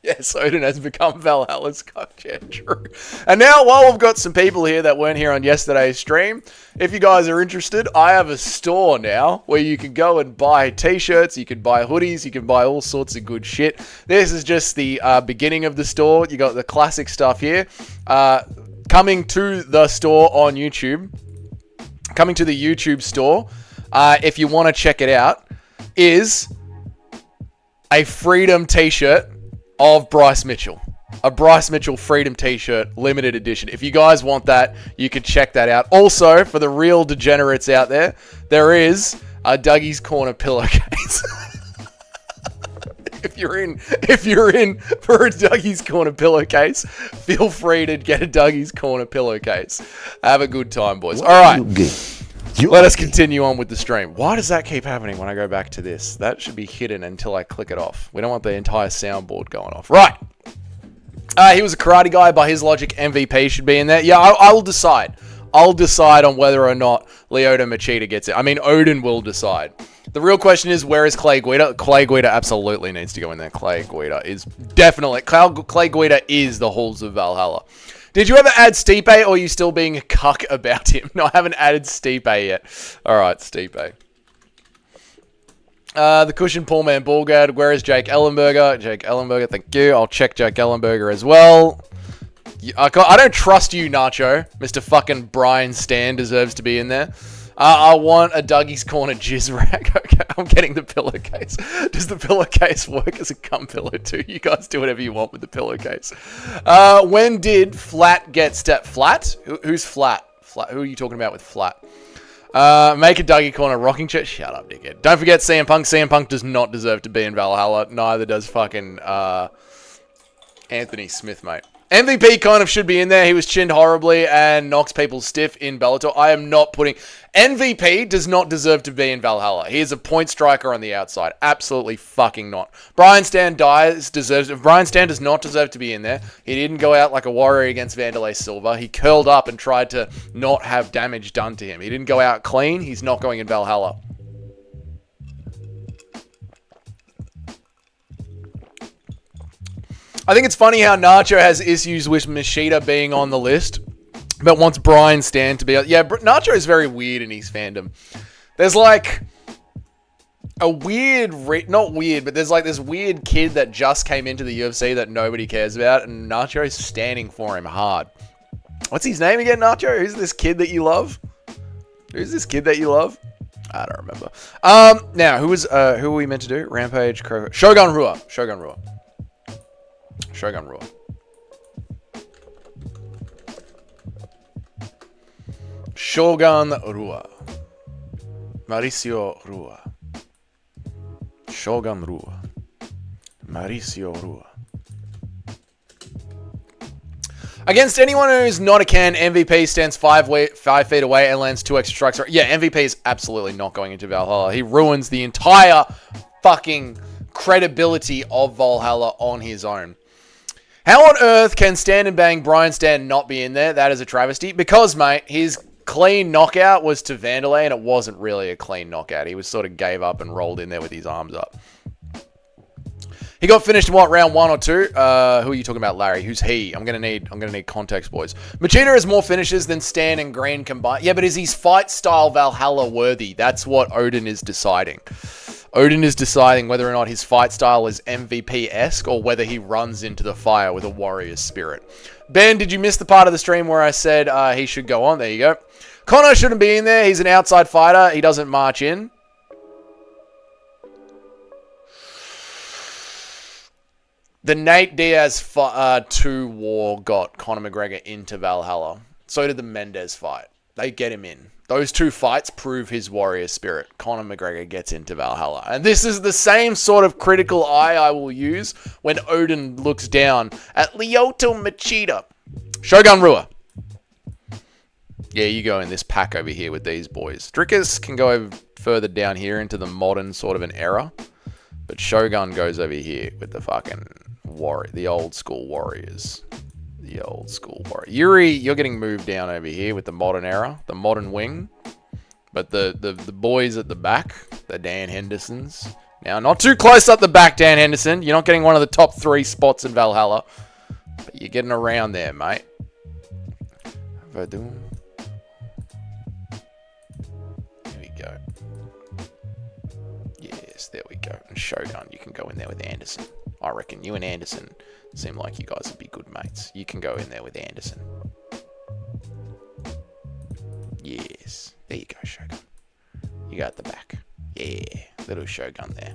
Yes, Odin has become Valhalla's coach. Yeah, true. And now, while we've got some people here that weren't here on yesterday's stream, if you guys are interested, I have a store now where you can go and buy t-shirts, you can buy hoodies, you can buy all sorts of good shit. This is just the beginning of the store. You got the classic stuff here. Coming to the store on YouTube. Coming to the YouTube store, if you want to check it out, is a Freedom t-shirt of Bryce Mitchell. A Bryce Mitchell Freedom t-shirt, limited edition. If you guys want that, you can check that out. Also, for the real degenerates out there, there is a Dougie's Corner pillowcase. If you're in for a Dougie's Corner pillowcase, feel free to get a Dougie's Corner pillowcase. Have a good time, boys. All right. Let us continue on with the stream. Why does that keep happening when I go back to this? That should be hidden until I click it off. We don't want the entire soundboard going off. Right. He was a karate guy. By his logic, MVP should be in there. Yeah, I will decide. I'll decide on whether or not Lyoto Machida gets it. I mean, Odin will decide. The real question is, where is Clay Guida? Clay Guida absolutely needs to go in there. Clay Guida is definitely... Clay Guida is the halls of Valhalla. Did you ever add Stipe, or are you still being a cuck about him? No, I haven't added Stipe yet. All right, Stipe. The cushion Paul Man Ballgard. Where is Jake Ellenberger? Jake Ellenberger, thank you. I'll check Jake Ellenberger as well. I don't trust you, Nacho. Mr. fucking Brian Stan deserves to be in there. I want a Dougie's Corner jizz rack. Okay, I'm getting the pillowcase. Does the pillowcase work as a cum pillow too? You guys do whatever you want with the pillowcase. When did Flat get Flat? Who's Flat? Flat? Who are you talking about with Flat? Make a Dougie Corner rocking chair. Shut up, dickhead. Don't forget CM Punk. CM Punk does not deserve to be in Valhalla. Neither does fucking Anthony Smith, mate. MVP kind of should be in there. He was chinned horribly and knocks people stiff in Bellator. I am not putting... MVP does not deserve to be in Valhalla. He is a point striker on the outside. Absolutely fucking not. Brian Stan Brian Stan does not deserve to be in there. He didn't go out like a warrior against Vanderlei Silva. He curled up and tried to not have damage done to him. He didn't go out clean. He's not going in Valhalla. I think it's funny how Nacho has issues with Machida being on the list, but wants Brian Stan to be... Yeah, Nacho is very weird in his fandom. There's like a weird... Not weird, but there's like this weird kid that just came into the UFC that nobody cares about, and Nacho's standing for him hard. What's his name again, Nacho? Who's this kid that you love? Who's this kid that you love? I don't remember. Now, who were we meant to do? Rampage, Shogun Rua. Shogun Rua. Shogun Rua. Shogun Rua. Mauricio Rua. Shogun Rua. Mauricio Rua. Against anyone who's not a can, MVP stands 5 feet away and lands 2 extra strikes. Yeah, MVP is absolutely not going into Valhalla. He ruins the entire fucking credibility of Valhalla on his own. How on earth can Stand and Bang Brian Stan not be in there? That is a travesty. Because, mate, his clean knockout was to Vanderlei, and it wasn't really a clean knockout. He was sort of gave up and rolled in there with his arms up. He got finished in what, round 1 or 2? Who are you talking about, Larry? Who's he? I'm gonna need context, boys. Machida has more finishes than Stan and Green combined. Yeah, but is his fight style Valhalla worthy? That's what Odin is deciding. Odin is deciding whether or not his fight style is MVP-esque or whether he runs into the fire with a warrior's spirit. Ben, did you miss the part of the stream where I said he should go on? There you go. Connor shouldn't be in there. He's an outside fighter. He doesn't march in. The Nate Diaz 2 war got Conor McGregor into Valhalla. So did the Mendez fight. They get him in. Those 2 fights prove his warrior spirit. Conor McGregor gets into Valhalla. And this is the same sort of critical eye I will use when Odin looks down at Lyoto Machida. Shogun Rua. Yeah, you go in this pack over here with these boys. Drickers can go over further down here into the modern sort of an era. But Shogun goes over here with the fucking warrior, the old school warriors. The old school warrior. Yuri, you're getting moved down over here with the modern era, the modern wing. But the boys at the back, the Dan Hendersons. Now, not too close up the back, Dan Henderson. You're not getting one of the top 3 spots in Valhalla. But you're getting around there, mate. Verdun. There we go. Yes, there we go. And Shogun, you can go in there with Anderson. I reckon you and Anderson seem like you guys would be good mates. You can go in there with Anderson. Yes. There you go, Shogun. You go at the back. Yeah. Little Shogun there.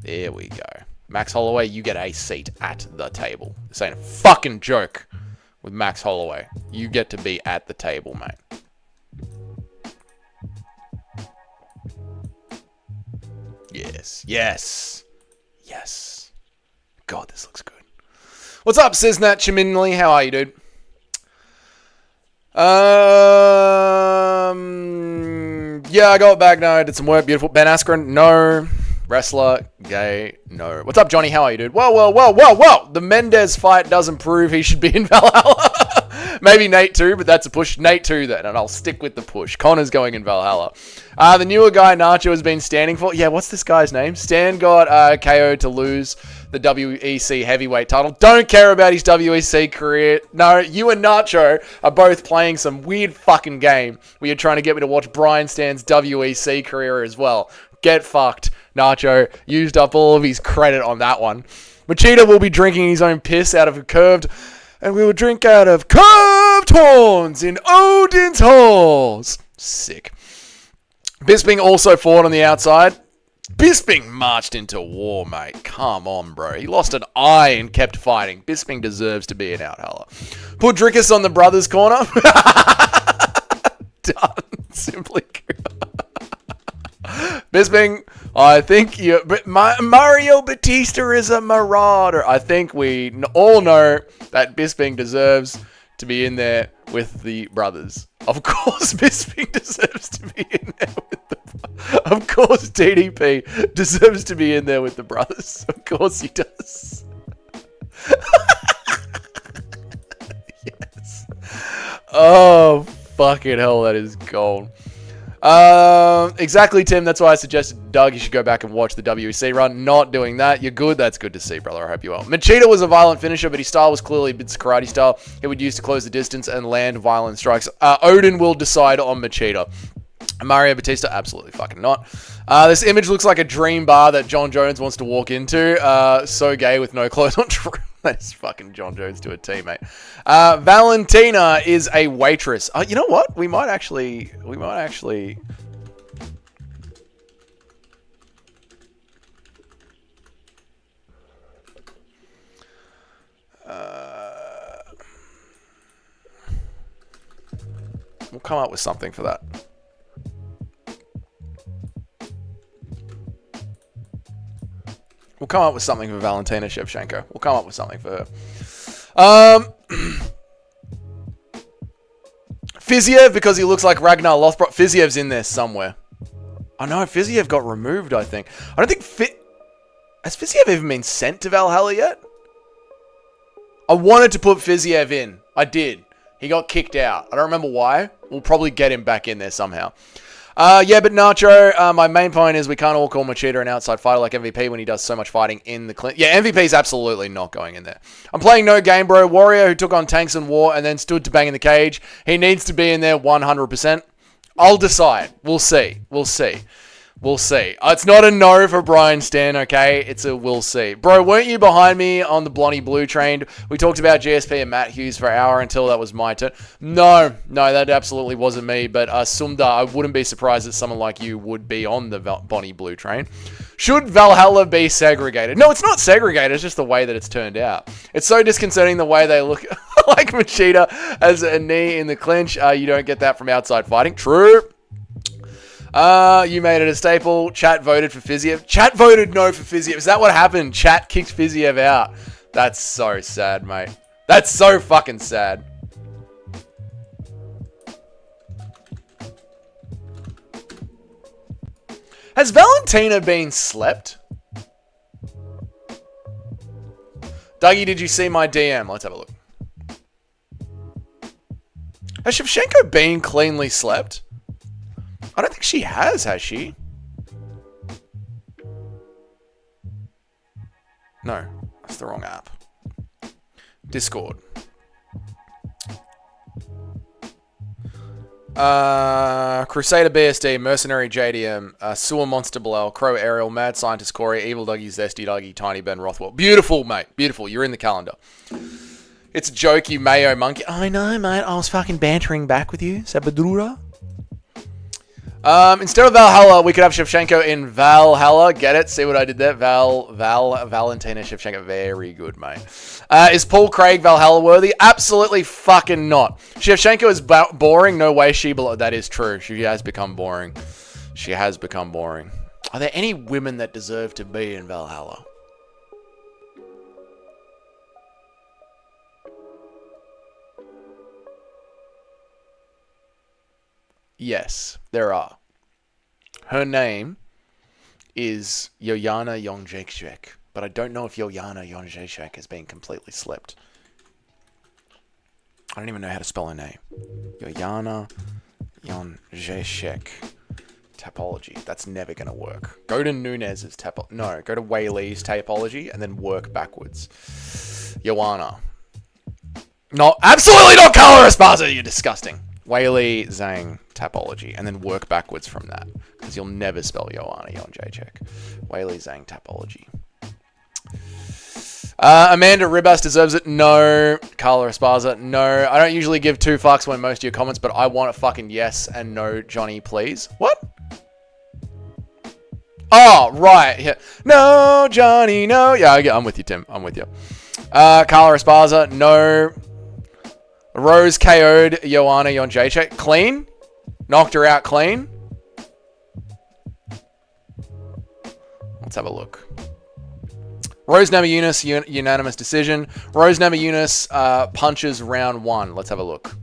There we go. Max Holloway, you get a seat at the table. This ain't a fucking joke with Max Holloway. You get to be at the table, mate. Yes, yes, yes. God, this looks good. What's up, Cisnat Chiminley? How are you, dude? Yeah, I got back now. I did some work. Beautiful. Ben Askren, no. Wrestler, gay, no. What's up, Johnny? How are you, dude? Whoa. The Mendez fight doesn't prove he should be in Valhalla. Maybe Nate too, but that's a push. Nate too then, and I'll stick with the push. Connor's going in Valhalla. The newer guy, Nacho, has been standing for... Yeah, what's this guy's name? Stan got KO to lose the WEC heavyweight title. Don't care about his WEC career. No, you and Nacho are both playing some weird fucking game where you're trying to get me to watch Brian Stan's WEC career as well. Get fucked. Nacho used up all of his credit on that one. Machida will be drinking his own piss out of a curved... And we will drink out of curved horns in Odin's halls. Sick. Bisping also fought on the outside. Bisping marched into war, mate. Come on, bro. He lost an eye and kept fighting. Bisping deserves to be in Valhalla. Put Drickus on the brothers' corner. Done. Simply Bisping, I think Mario Batista is a marauder. I think we all know that Bisping deserves to be in there with the brothers. Of course, Bisping deserves to be in there with the brothers. Of course, DDP deserves to be in there with the brothers. Of course he does. Yes. Oh, fucking hell, that is gold. Exactly, Tim. That's why I suggested Doug, you should go back and watch the WEC run. Not doing that. You're good. That's good to see, brother. I hope you well. Machida was a violent finisher, but his style was clearly Bid's karate style. He would use to close the distance and land violent strikes. Odin will decide on Machida. Mario Batista, absolutely fucking not. This image looks like a dream bar that John Jones wants to walk into. So gay with no clothes on. That's fucking John Jones to a teammate. Valentina is a waitress. You know what? We might actually. We'll come up with something for that. We'll come up with something for Valentina Shevchenko. We'll come up with something for her. Fiziev, because he looks like Ragnar Lothbrok. Fiziev's in there somewhere. I know, Fiziev got removed, I think. I don't think... Has Fiziev even been sent to Valhalla yet? I wanted to put Fiziev in. I did. He got kicked out. I don't remember why. We'll probably get him back in there somehow. Yeah, but Nacho, my main point is we can't all call Machida an outside fighter like MVP when he does so much fighting in the clinic. Yeah, MVP's absolutely not going in there. I'm playing no game, bro. Warrior who took on Tanks and War and then stood to bang in the cage. He needs to be in there 100%. I'll decide. We'll see. We'll see. We'll see. It's not a no for Brian Stan, okay? It's a we'll see. Bro, weren't you behind me on the Blondie Blue train? We talked about GSP and Matt Hughes for an hour until that was my turn. No, that absolutely wasn't me. But Sumda, I wouldn't be surprised that someone like you would be on the Bonnie Blue train. Should Valhalla be segregated? No, it's not segregated. It's just the way that it's turned out. It's so disconcerting the way they look like Machida has a knee in the clinch. You don't get that from outside fighting. True. You made it a staple. Chat voted for Fiziev. Chat voted no for Fiziev. Is that what happened? Chat kicked Fiziev out. That's so sad, mate. That's so fucking sad. Has Valentina been slept? Dougie, did you see my DM? Let's have a look. Has Shevchenko been cleanly slept? I don't think she has she? No, that's the wrong app. Discord. Crusader BSD, Mercenary JDM, Sewer Monster Bilal, Crow Ariel, Mad Scientist Corey, Evil Dougie, Zesty Dougie, Tiny Ben Rothwell. Beautiful, mate. Beautiful. You're in the calendar. It's a joke, you Mayo monkey. I know, mate. I was fucking bantering back with you. Sabadura. Instead of Valhalla, we could have Shevchenko in Valhalla. Get it? See what I did there? Valentina Shevchenko. Very good, mate. Is Paul Craig Valhalla worthy? Absolutely fucking not. Shevchenko is boring. No way she... That is true. She has become boring. She has become boring. Are there any women that deserve to be in Valhalla? Yes, there are. Her name is Yoyana Jędrzejczyk, but I don't know if Yoyana Jędrzejczyk has been completely slept. I don't even know how to spell her name. Yoyana Jędrzejczyk. Topology. That's never going to work. Go to Nunez's topology. No, go to Whaley's topology and then work backwards. Joanna. No, absolutely not Carla Esparza, you're disgusting. Whaley Zhang topology and then work backwards from that because you'll never spell Joanna Jędrzejczyk. Whaley Zhang topology. Amanda Ribas deserves it. No. Carla Esparza. No. I don't usually give two fucks when most of your comments, but I want a fucking yes and no, Johnny, please. What? Oh, right. Yeah. No, Johnny, no. Yeah, I'm with you, Tim. I'm with you. Carla Esparza. No. Rose KO'd Joanna Jędrzejczyk. Clean. Knocked her out clean. Let's have a look. Rose Namajunas, unanimous decision. Rose Namajunas punches round 1. Let's have a look.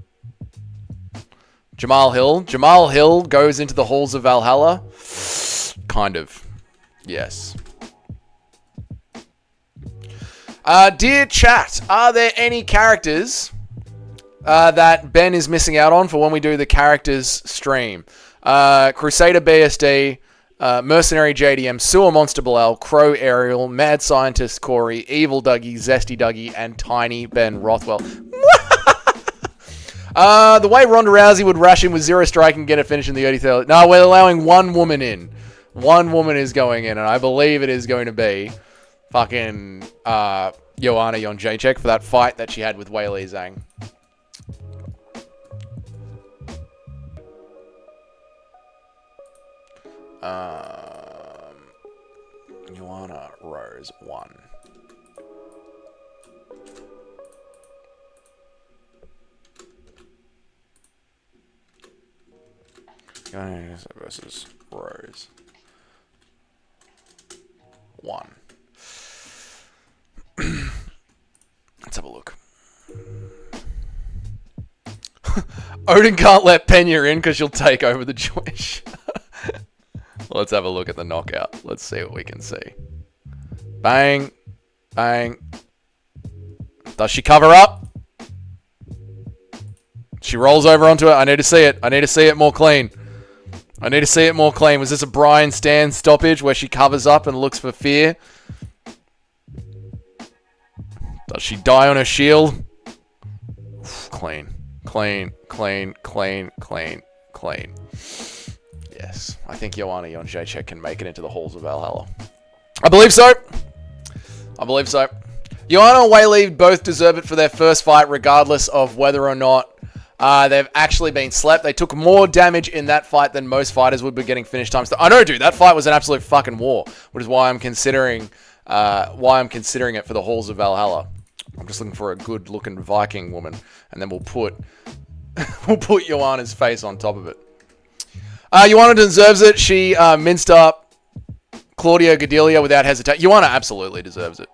Jamal Hill. Jamal Hill goes into the halls of Valhalla. Kind of. Yes. Dear chat, are there any characters that Ben is missing out on for when we do the characters stream? Crusader BSD, Mercenary JDM, Sewer Monster Bilal, Crow Ariel, Mad Scientist Corey, Evil Dougie, Zesty Dougie, and Tiny Ben Rothwell. The way Ronda Rousey would rush in with 0 strike and get a finish in the 33rd. No, we're allowing one woman in. One woman is going in, and I believe it is going to be fucking Joanna Jędrzejczyk for that fight that she had with Whaley Zhang. Joanna Rose 1. Versus Rose 1. Let's have a look. Odin can't let Pena in because she'll take over the Jewish. Let's have a look at the knockout. Let's see what we can see. Bang. Bang. Does she cover up? She rolls over onto it. I need to see it. I need to see it more clean. I need to see it more clean. Was this a Brian Stan stoppage where she covers up and looks for fear? Does she die on her shield? Clean. Clean. Clean. Clean. Clean. Clean. Yes. I think Joanna Jędrzejczyk can make it into the halls of Valhalla. I believe so. I believe so. Joanna and Whaley both deserve it for their first fight, regardless of whether or not they've actually been slept. They took more damage in that fight than most fighters would be getting finish times. I know, dude. That fight was an absolute fucking war, which is why I'm considering it for the halls of Valhalla. I'm just looking for a good-looking Viking woman, and then we'll put Joanna's face on top of it. Joanna deserves it. She minced up Claudia Gadelia without hesitation. Joanna absolutely deserves it.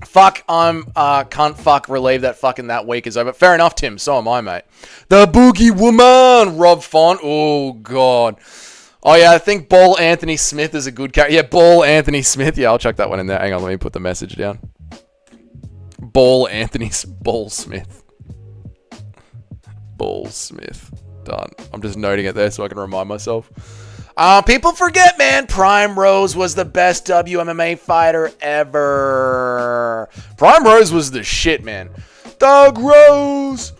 Fuck, I'm cunt fuck relieved that fucking that week is over. Fair enough, Tim. So am I, mate. The Boogie Woman, Rob Font. Oh, God. Oh, yeah, I think Ball Anthony Smith is a good character. Yeah, Ball Anthony Smith. Yeah, I'll chuck that one in there. Hang on, let me put the message down. Ball Smith. Ball Smith. Done. I'm just noting it there so I can remind myself. People forget, man. Prime Rose was the best WMMA fighter ever. Prime Rose was the shit, man. Doug Rose.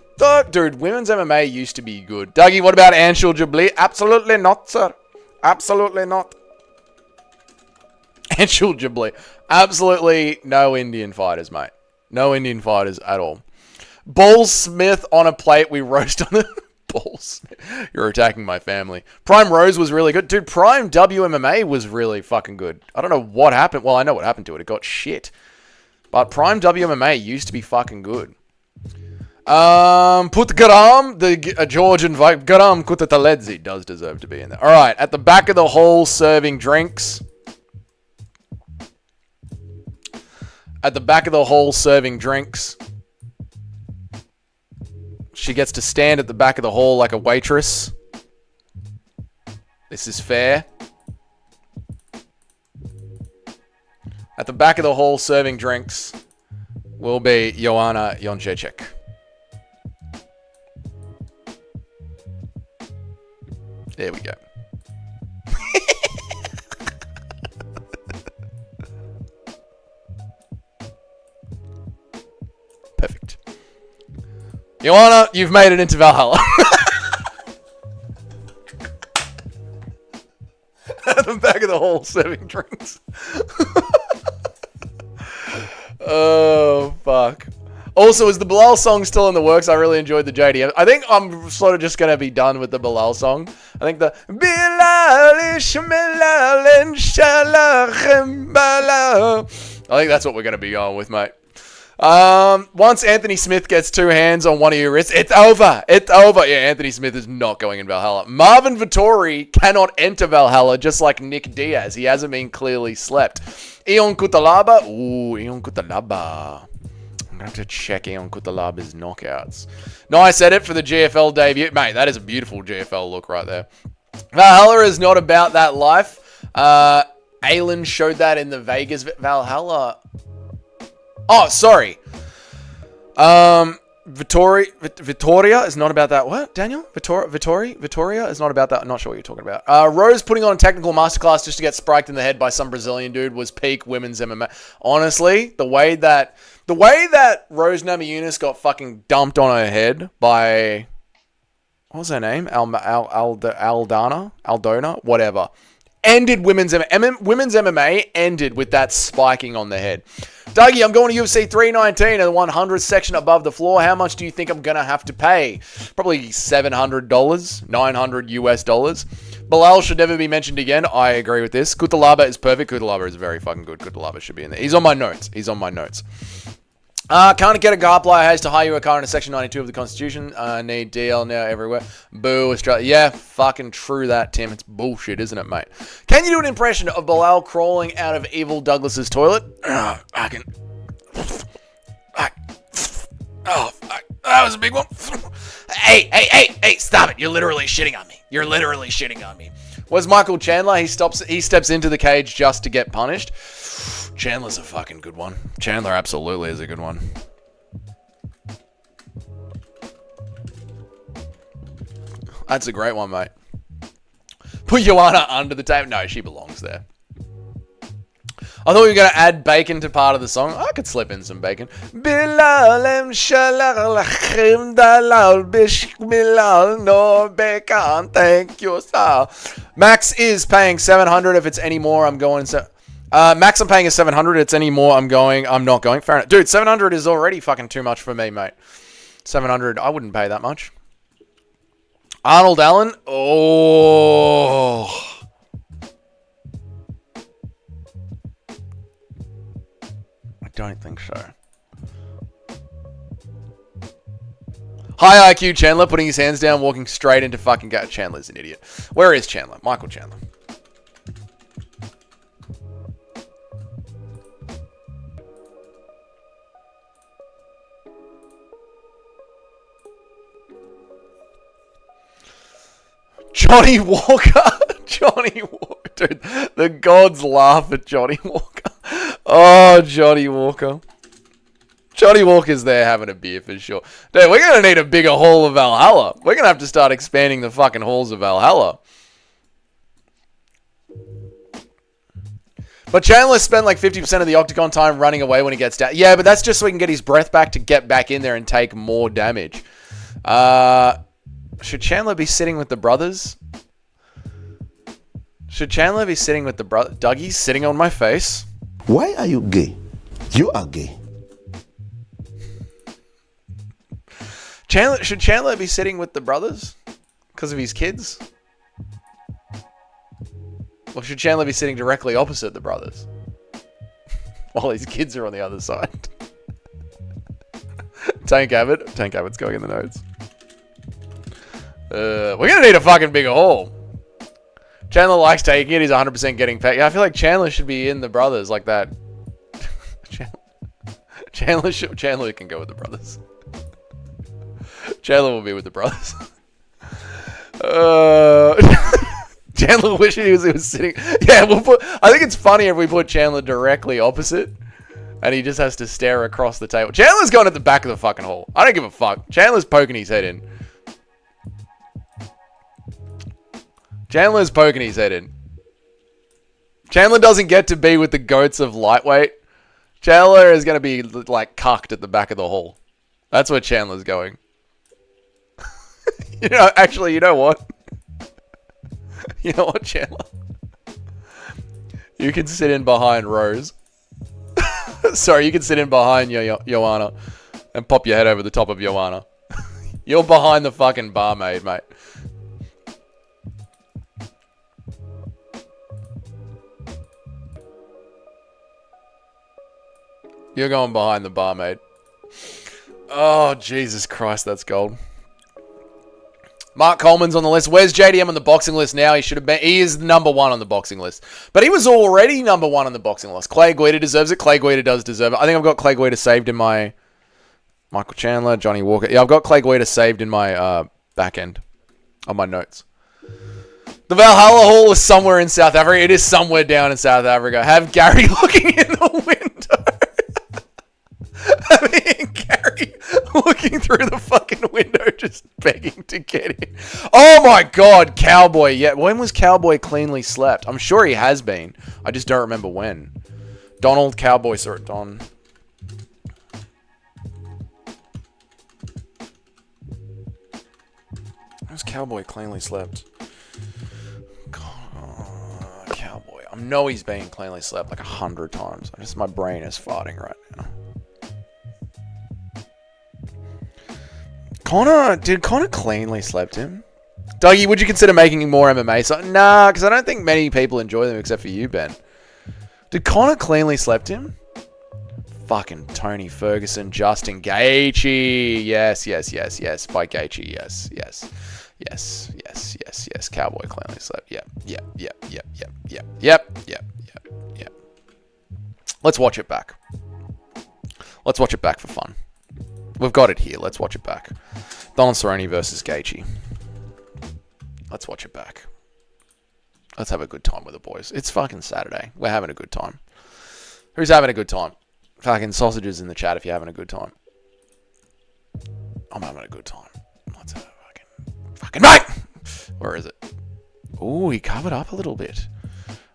Dude, women's MMA used to be good. Dougie, what about Anshul Jabli? Absolutely not, sir. Absolutely not. Anshul Jabli. Absolutely no Indian fighters, mate. No Indian fighters at all. Ball Smith on a plate. We roast on the Balls. You're attacking my family. Prime Rose was really good. Dude, Prime WMMA was really fucking good. I don't know what happened. Well, I know what happened to it. It got shit. But Prime WMMA used to be fucking good. Put Garam, the Georgian vibe. Garam Kutataledzi does deserve to be in there. Alright, at the back of the hall serving drinks. At the back of the hall serving drinks. She gets to stand at the back of the hall like a waitress. This is fair. At the back of the hall serving drinks will be Joanna Jonchechek. There we go. Perfect. Joanna, you've made it into Valhalla. At the back of the hall serving drinks. Oh, fuck. Also, is the Bilal song still in the works? I really enjoyed the JDM. I think I'm sort of just going to be done with the Bilal song. I think the Bilal Ishmael Inshallah Bilal. I think that's what we're going to be going with, mate. Once Anthony Smith gets two hands on one of your wrists, it's over. It's over. Yeah, Anthony Smith is not going in Valhalla. Marvin Vittori cannot enter Valhalla, just like Nick Diaz. He hasn't been clearly slept. Ion Kutalaba. Ooh, Ion Kutalaba. I'm going to have to check Ion Kutalaba's knockouts. Nice edit for the GFL debut. Mate, that is a beautiful GFL look right there. Valhalla is not about that life. Aylin showed that in the Vegas Valhalla. Oh, sorry. Vittoria is not about that. What, Daniel? Vittoria is not about that. I'm not sure what you're talking about. Rose putting on a technical masterclass just to get spiked in the head by some Brazilian dude was peak women's MMA. Honestly, the way that Rose Namajunas got fucking dumped on her head by, what was her name? Aldona, whatever. Ended women's MMA ended with that spiking on the head. Dougie, I'm going to UFC 319 in the 100 section above the floor. How much do you think I'm going to have to pay? Probably $700, $900 US dollars. Bilal should never be mentioned again. I agree with this. Kutalaba is perfect. Kutalaba is very fucking good. Kutalaba should be in there. He's on my notes. Can't get a guard player has to hire you a car in section 92 of the Constitution. Need DL now everywhere. Boo, Australia. Yeah, fucking true that, Tim. It's bullshit, isn't it, mate? Can you do an impression of Bilal crawling out of Evil Douglas's toilet? I can. Oh, fuck. That was a big one. Hey, stop it. You're literally shitting on me. Where's Michael Chandler? He steps into the cage just to get punished. Chandler's a fucking good one. Chandler absolutely is a good one. That's a great one, mate. Put Joanna under the table. No, she belongs there. I thought we were going to add bacon to part of the song. I could slip in some bacon. Max is paying $700. If it's any more, I'm going. Max, I'm paying a $700. It's any more, I'm not going. Fair enough. Dude, $700 is already fucking too much for me, mate. $700, I wouldn't pay that much. Arnold Allen. Oh. I don't think so. High IQ Chandler putting his hands down, walking straight into fucking gut. Chandler's an idiot. Where is Chandler? Michael Chandler. Johnny Walker. Dude, the gods laugh at Johnny Walker. Oh, Johnny Walker. Johnny Walker's there having a beer for sure. Dude, we're going to need a bigger hall of Valhalla. We're going to have to start expanding the fucking halls of Valhalla. But Chandler spent like 50% of the octagon time running away when he gets down. Yeah, but that's just so he can get his breath back to get back in there and take more damage. Should Chandler be sitting with the brothers? Dougie's sitting on my face. Why are you gay? You are gay. Should Chandler be sitting with the brothers? Because of his kids? Or should Chandler be sitting directly opposite the brothers? While his kids are on the other side. Tank Abbott's going in the notes. We're going to need a fucking bigger haul. Chandler likes taking it. He's 100% getting paid. Yeah, I feel like Chandler should be in the brothers like that. Chandler can go with the brothers. Chandler will be with the brothers. Chandler wishing he was sitting. Yeah, I think it's funny if we put Chandler directly opposite, and he just has to stare across the table. Chandler's going at the back of the fucking hall. I don't give a fuck. Chandler's poking his head in. Chandler's poking his head in. Chandler doesn't get to be with the goats of lightweight. Chandler is going to be like cucked at the back of the hall. That's where Chandler's going. Actually, you know what? You know what, Chandler? You can sit in behind Rose. Sorry, you can sit in behind Joanna and pop your head over the top of Joanna. You're behind the fucking barmaid, mate. You're going behind the barmaid. Oh, Jesus Christ, that's gold. Mark Coleman's on the list. Where's JDM on the boxing list now? He should have been. He is number 1 on the boxing list. But he was already number 1 on the boxing list. Clay Guida deserves it. Clay Guida does deserve it. I think I've got Clay Guida saved in my... Michael Chandler, Johnny Walker. Yeah, I've got Clay Guida saved in my back end on my notes. The Valhalla Hall is somewhere in South Africa. It is somewhere down in South Africa. Have Gary looking in the window. Gary looking through the fucking window, just begging to get in. Oh my God, Cowboy. Yeah, when was Cowboy cleanly slept? I'm sure he has been. I just don't remember when. Donald Cowboy, sorry, Don. When's Cowboy cleanly slept? God, Cowboy. I know he's been cleanly slept like 100 times. My brain is farting right now. Did Connor cleanly slept him? Dougie, would you consider making more MMA? Nah, because I don't think many people enjoy them except for you, Ben. Did Connor cleanly slept him? Fucking Tony Ferguson, Justin Gaethje. Yes. By Gaethje, yes. Cowboy cleanly slept. Yep. Let's watch it back. Let's watch it back for fun. We've got it here. Let's watch it back. Donald Cerrone versus Gaethje. Let's watch it back. Let's have a good time with the boys. It's fucking Saturday. We're having a good time. Who's having a good time? Fucking sausages in the chat if you're having a good time. I'm having a good time. Let's have a fucking mate! Where is it? Ooh, he covered up a little bit.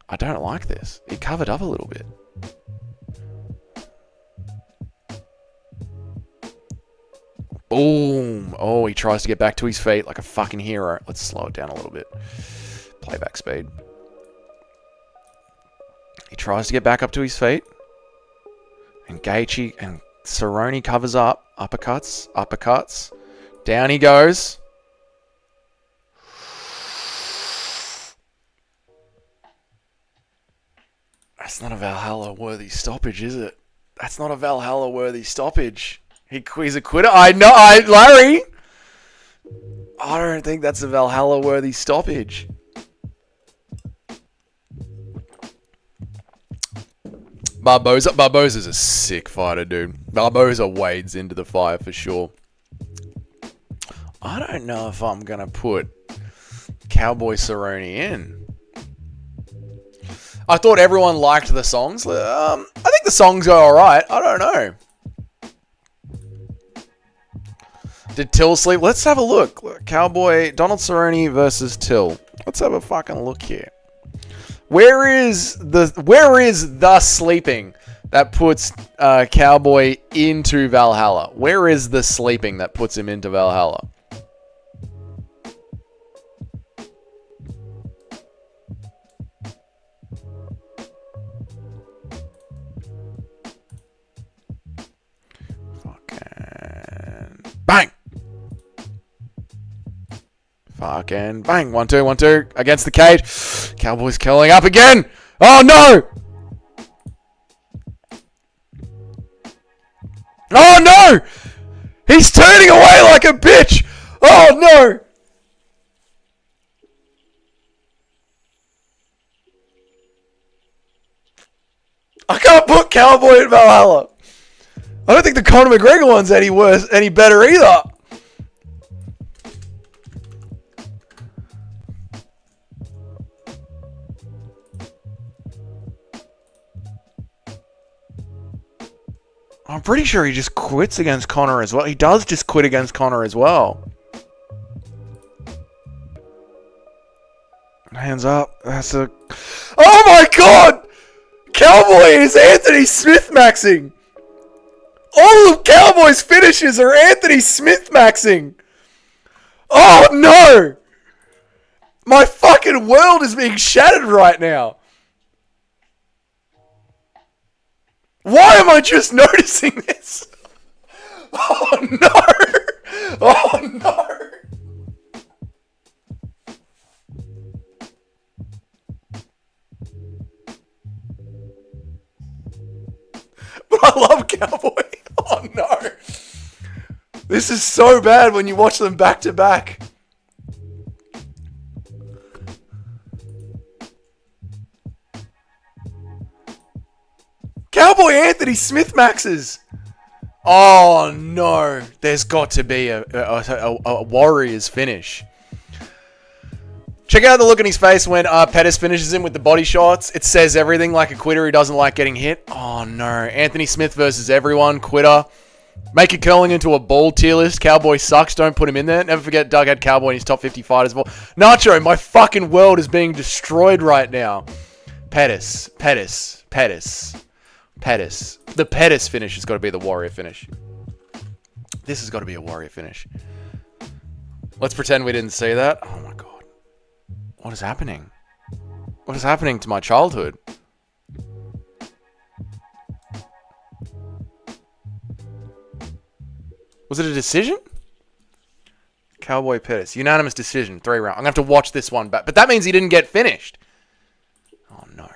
I don't like this. He covered up a little bit. Boom. Oh, he tries to get back to his feet like a fucking hero. Let's slow it down a little bit. Playback speed. He tries to get back up to his feet. And Gaethje and Cerrone covers up. Uppercuts. Down he goes. That's not a Valhalla-worthy stoppage, is it? That's not a Valhalla-worthy stoppage. He's a quitter. Larry. I don't think that's a Valhalla-worthy stoppage. Barboza's a sick fighter, dude. Barboza wades into the fire for sure. I don't know if I'm gonna put Cowboy Cerrone in. I thought everyone liked the songs. I think the songs are alright. I don't know. Did Till sleep? Let's have a look. Cowboy, Donald Cerrone versus Till. Let's have a fucking look here. Where is the sleeping that puts Cowboy into Valhalla? Where is the sleeping that puts him into Valhalla? Fucking bang! Fucking bang. 1-2, 1-2. Against the cage. Cowboy's curling up again. Oh, no. Oh, no. He's turning away like a bitch. Oh, no. I can't put Cowboy in Valhalla. I don't think the Conor McGregor one's any better either. I'm pretty sure he just quits against Conor as well. He does just quit against Conor as well. Hands up. That's a... Oh my god! Cowboy is Anthony Smith maxing. All of Cowboy's finishes are Anthony Smith maxing. Oh no! My fucking world is being shattered right now. Why am I just noticing this? Oh no! Oh no! But I love Cowboy. Oh no. This is so bad when you watch them back to back. Cowboy Anthony Smith maxes. Oh no. There's got to be a Warriors finish. Check out the look on his face when Pettis finishes him with the body shots. It says everything like a quitter who doesn't like getting hit. Oh no. Anthony Smith versus everyone. Quitter. Make it curling into a ball tier list. Cowboy sucks. Don't put him in there. Never forget Doug had Cowboy in his top 50 fighters. Nacho, my fucking world is being destroyed right now. Pettis. Pettis. Pettis. Pettis. The Pettis finish has got to be the Warrior finish. This has got to be a Warrior finish. Let's pretend we didn't see that. Oh my god. What is happening? What is happening to my childhood? Was it a decision? Cowboy Pettis. Unanimous decision. 3 rounds. I'm going to have to watch this one back. But that means he didn't get finished. Oh, no.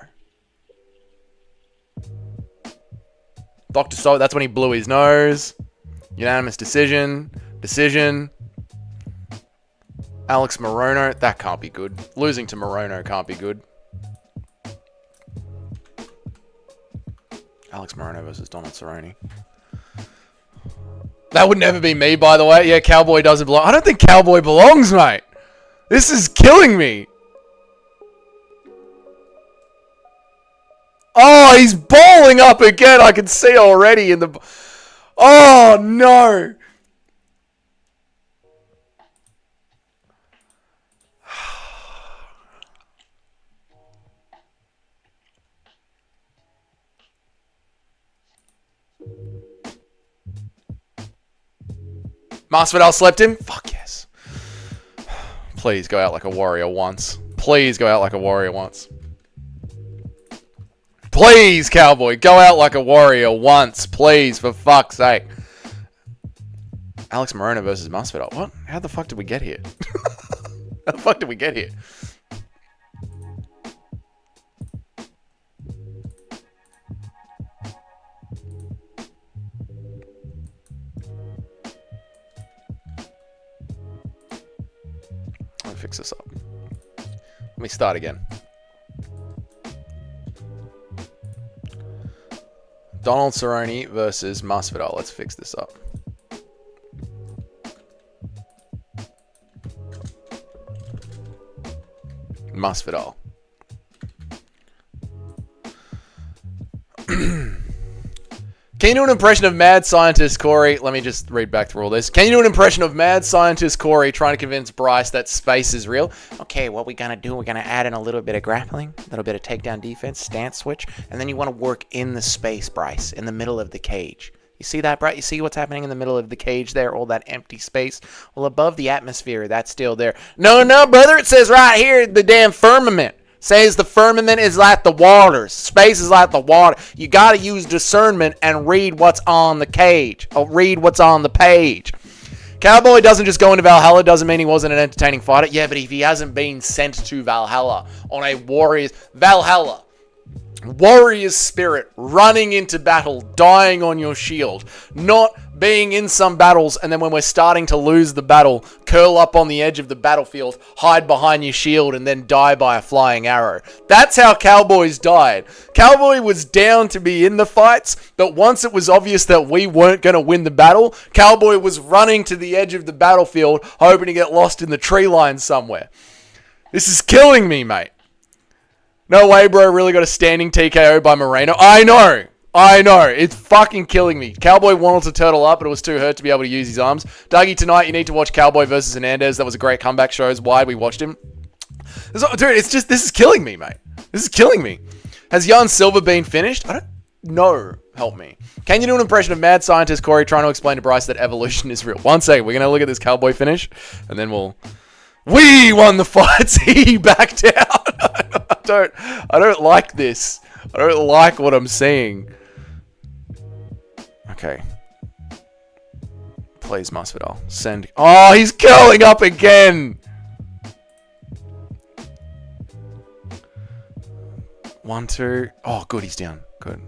Dr. So, that's when he blew his nose. Unanimous decision. Decision. Alex Morono. That can't be good. Losing to Morono can't be good. Alex Morono versus Donald Cerrone. That would never be me, by the way. Yeah, Cowboy doesn't belong. I don't think Cowboy belongs, mate. This is killing me. Oh, he's balling up again. I can see already in the... Oh, no. Masvidal slept him? Fuck yes. Please go out like a warrior once. Please go out like a warrior once. Please, Cowboy, go out like a warrior once. Please, for fuck's sake. Alex Morono versus Masvidal. What? How the fuck did we get here? How the fuck did we get here? Let me fix this up. Let me start again. Donald Cerrone versus Masvidal. Let's fix this up. Masvidal. Can you do an impression of mad scientist Corey? Let me just read back through all this. Can you do an impression of mad scientist Corey trying to convince Bryce that space is real? Okay, what we're going to do, we're going to add in a little bit of grappling, a little bit of takedown defense, stance switch, and then you want to work in the space, Bryce, in the middle of the cage. You see that, Bryce? You see what's happening in the middle of the cage there? All that empty space? Well, above the atmosphere, that's still there. No, brother, it says right here, the damn firmament. Says the firmament is like the waters. Space is like the water. You got to use discernment and read what's on the cage. Or read what's on the page. Cowboy doesn't just go into Valhalla, doesn't mean he wasn't an entertaining fighter. Yeah, but if he hasn't been sent to Valhalla on a warrior's spirit, running into battle, dying on your shield, not being in some battles, and then when we're starting to lose the battle, curl up on the edge of the battlefield, hide behind your shield, and then die by a flying arrow. That's how Cowboys died. Cowboy was down to be in the fights, but once it was obvious that we weren't going to win the battle, Cowboy was running to the edge of the battlefield, hoping to get lost in the tree line somewhere. This is killing me, mate. No way, bro. Really got a standing TKO by Moreno. I know. It's fucking killing me. Cowboy wanted to turtle up, but it was too hurt to be able to use his arms. Dougie, tonight you need to watch Cowboy versus Hernandez. That was a great comeback. Shows why we watched him. Dude, this is killing me, mate. This is killing me. Has Jan Silver been finished? I don't know. Help me. Can you do an impression of mad scientist Corey trying to explain to Bryce that evolution is real? One second. We're going to look at this Cowboy finish, and then we won the fights. He backed out. I don't like this. I don't like what I'm seeing. Okay. Please, Masvidal. Send. Oh, he's curling up again. 1, 2. Oh, good. He's down. Good.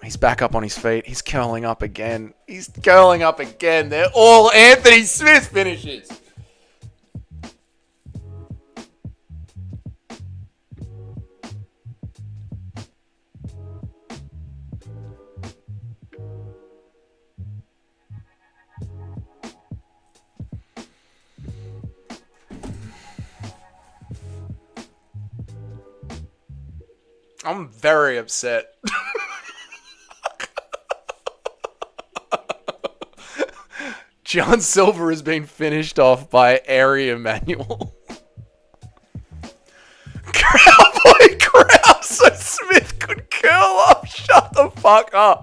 He's back up on his feet. He's curling up again. They're all Anthony Smith finishes. I'm very upset. John Silver has been finished off by Ari Emanuel. Cowboy Kraus so Smith could curl up. Shut the fuck up.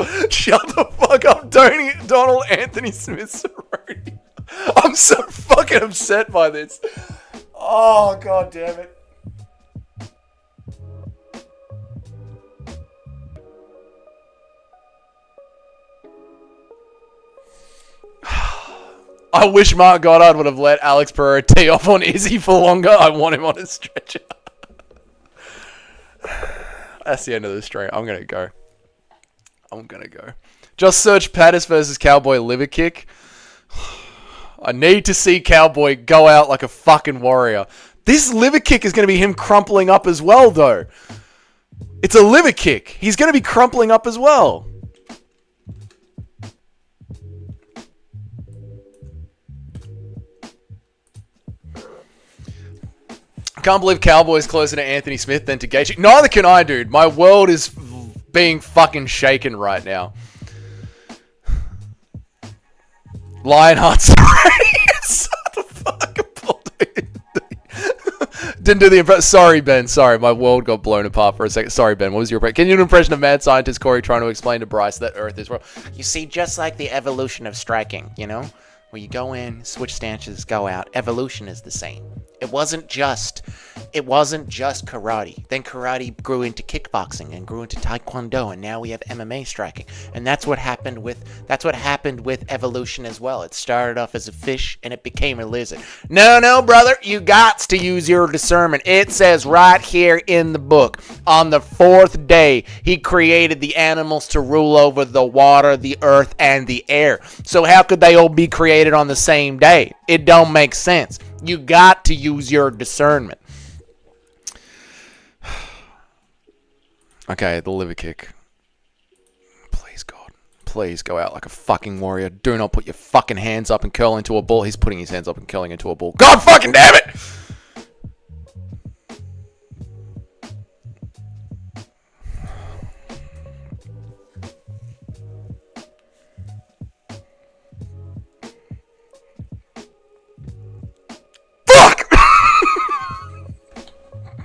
Donald Anthony Smith sorority. I'm so fucking upset by this. Oh, god damn it. I wish Mark Goddard would have let Alex Pereira tee off on Izzy for longer. I want him on a stretcher. That's the end of the stream. I'm going to go. Just search Pattis versus Cowboy liver kick. I need to see Cowboy go out like a fucking warrior. This liver kick is going to be him crumpling up as well, though. It's a liver kick. He's going to be crumpling up as well. I can't believe Cowboy's closer to Anthony Smith than to Gaethje. Neither can I, dude. My world is being fucking shaken right now. Lionheart's Shut the fuck up. Didn't do the impression. Sorry, Ben. Sorry, my world got blown apart for a second. Sorry, Ben. What was your impression? Can you do an impression of mad scientist Corey trying to explain to Bryce that Earth is real? You see, just like the evolution of striking, you know? Where you go in, switch stances, go out. Evolution is the same. It wasn't just karate. Then karate grew into kickboxing and grew into taekwondo, and now we have MMA striking. And that's what happened with evolution as well. It started off as a fish and it became a lizard. No, brother, you got to use your discernment. It says right here in the book, on the 4th day, he created the animals to rule over the water, the earth, and the air. So how could they all be created on the same day? It don't make sense. You got to use your discernment. Okay, the liver kick. Please, God. Please go out like a fucking warrior. Do not put your fucking hands up and curl into a ball. He's putting his hands up and curling into a ball. God fucking damn it!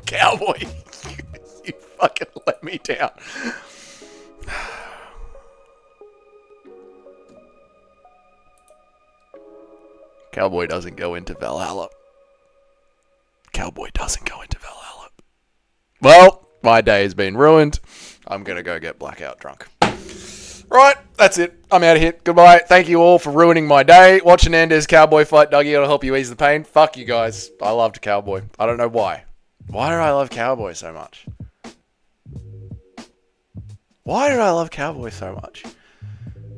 Cowboy, you fucking let me down. Cowboy doesn't go into Valhalla. Well, my day has been ruined. I'm gonna go get blackout drunk. Right, that's it. I'm out of here. Goodbye. Thank you all for ruining my day. Watch Hernandez Cowboy fight Dougie. It'll help you ease the pain. Fuck you guys. I loved Cowboy. I don't know why. Why did I love Cowboy so much? Why did I love Cowboy so much?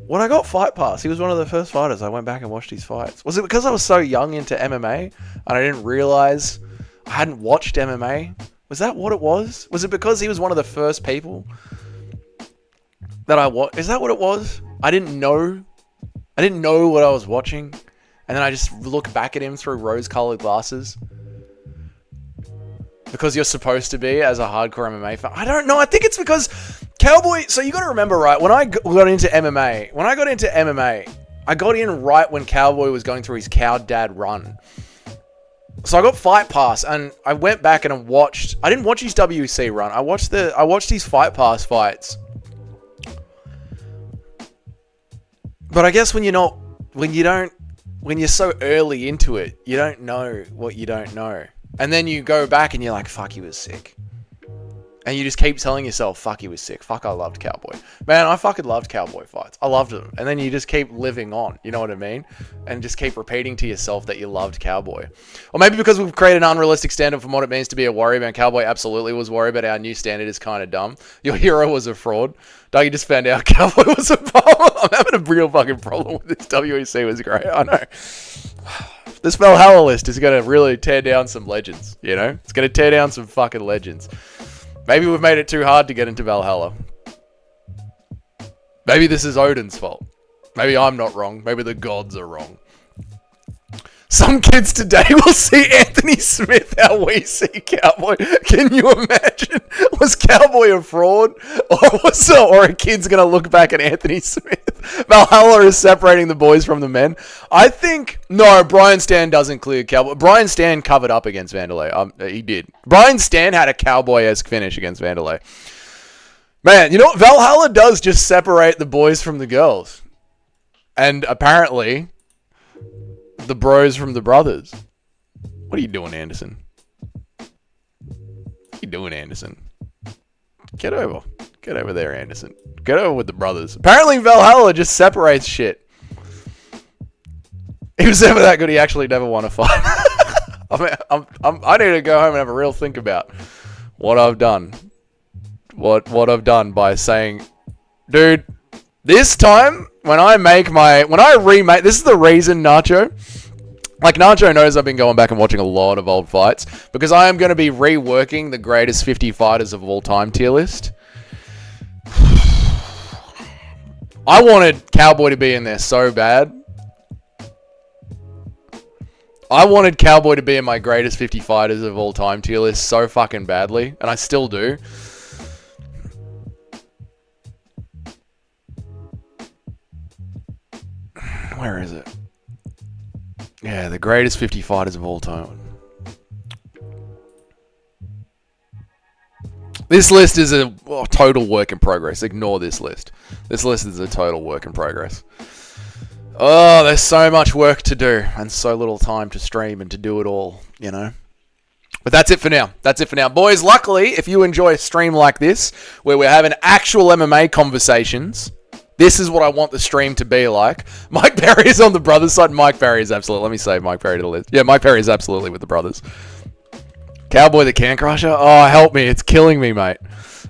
When I got Fight Pass, he was one of the first fighters. I went back and watched his fights. Was it because I was so young into MMA and I didn't realize I hadn't watched MMA? Was that what it was? Was it because he was one of the first people that I watched? Is that what it was? I didn't know what I was watching. And then I just look back at him through rose-colored glasses. Because you're supposed to be as a hardcore MMA fan. I don't know. I think it's because Cowboy... So you got to remember, right? When I got into MMA, I got in right when Cowboy was going through his Cow Dad run. So I got Fight Pass and I went back and I watched... I didn't watch his WC run. I watched his Fight Pass fights. But I guess when you're so early into it, you don't know what you don't know. And then you go back and you're like, fuck, he was sick. And you just keep telling yourself, fuck, he was sick. Fuck, I loved Cowboy. Man, I fucking loved Cowboy fights. I loved them. And then you just keep living on. You know what I mean? And just keep repeating to yourself that you loved Cowboy. Or maybe because we've created an unrealistic standard from what it means to be a warrior. Man, Cowboy absolutely was warrior, but our new standard is kind of dumb. Your hero was a fraud. Dougie just found out Cowboy was a bum. I'm having a real fucking problem with this. WEC was great. I know. This Valhalla list is going to really tear down some legends, you know? It's going to tear down some fucking legends. Maybe we've made it too hard to get into Valhalla. Maybe this is Odin's fault. Maybe I'm not wrong. Maybe the gods are wrong. Some kids today will see Anthony Smith how we see Cowboy. Can you imagine? Was Cowboy a fraud? Or a kid's going to look back at Anthony Smith? Valhalla is separating the boys from the men. I think... No, Brian Stan doesn't clear Cowboy. Brian Stan covered up against Vanderlei. He did. Brian Stan had a Cowboy-esque finish against Vanderlei. Man, you know what? Valhalla does just separate the boys from the girls. And apparently... the bros from the brothers. What are you doing, Anderson? What are you doing, Anderson? Get over. Get over there, Anderson. Get over with the brothers. Apparently Valhalla just separates shit. He was never that good. He actually never won a fight. I need to go home and have a real think about what I've done. What I've done by saying, dude, this time, when I remake, this is the reason, Nacho. Like, Nacho knows I've been going back and watching a lot of old fights, because I am going to be reworking the greatest 50 fighters of all time tier list. I wanted Cowboy to be in there so bad. I wanted Cowboy to be in my greatest 50 fighters of all time tier list so fucking badly, and I still do. Where is it? Yeah, the greatest 50 fighters of all time. This list is a total work in progress. Ignore this list. This list is a total work in progress. Oh, there's so much work to do and so little time to stream and to do it all, you know? But that's it for now. That's it for now. Boys, luckily, if you enjoy a stream like this, where we're having actual MMA conversations... this is what I want the stream to be like. Mike Perry is on the brothers side. Mike Perry is absolutely... let me save Mike Perry to the list. Yeah, Mike Perry is absolutely with the brothers. Cowboy the Can Crusher? Oh, help me. It's killing me, mate.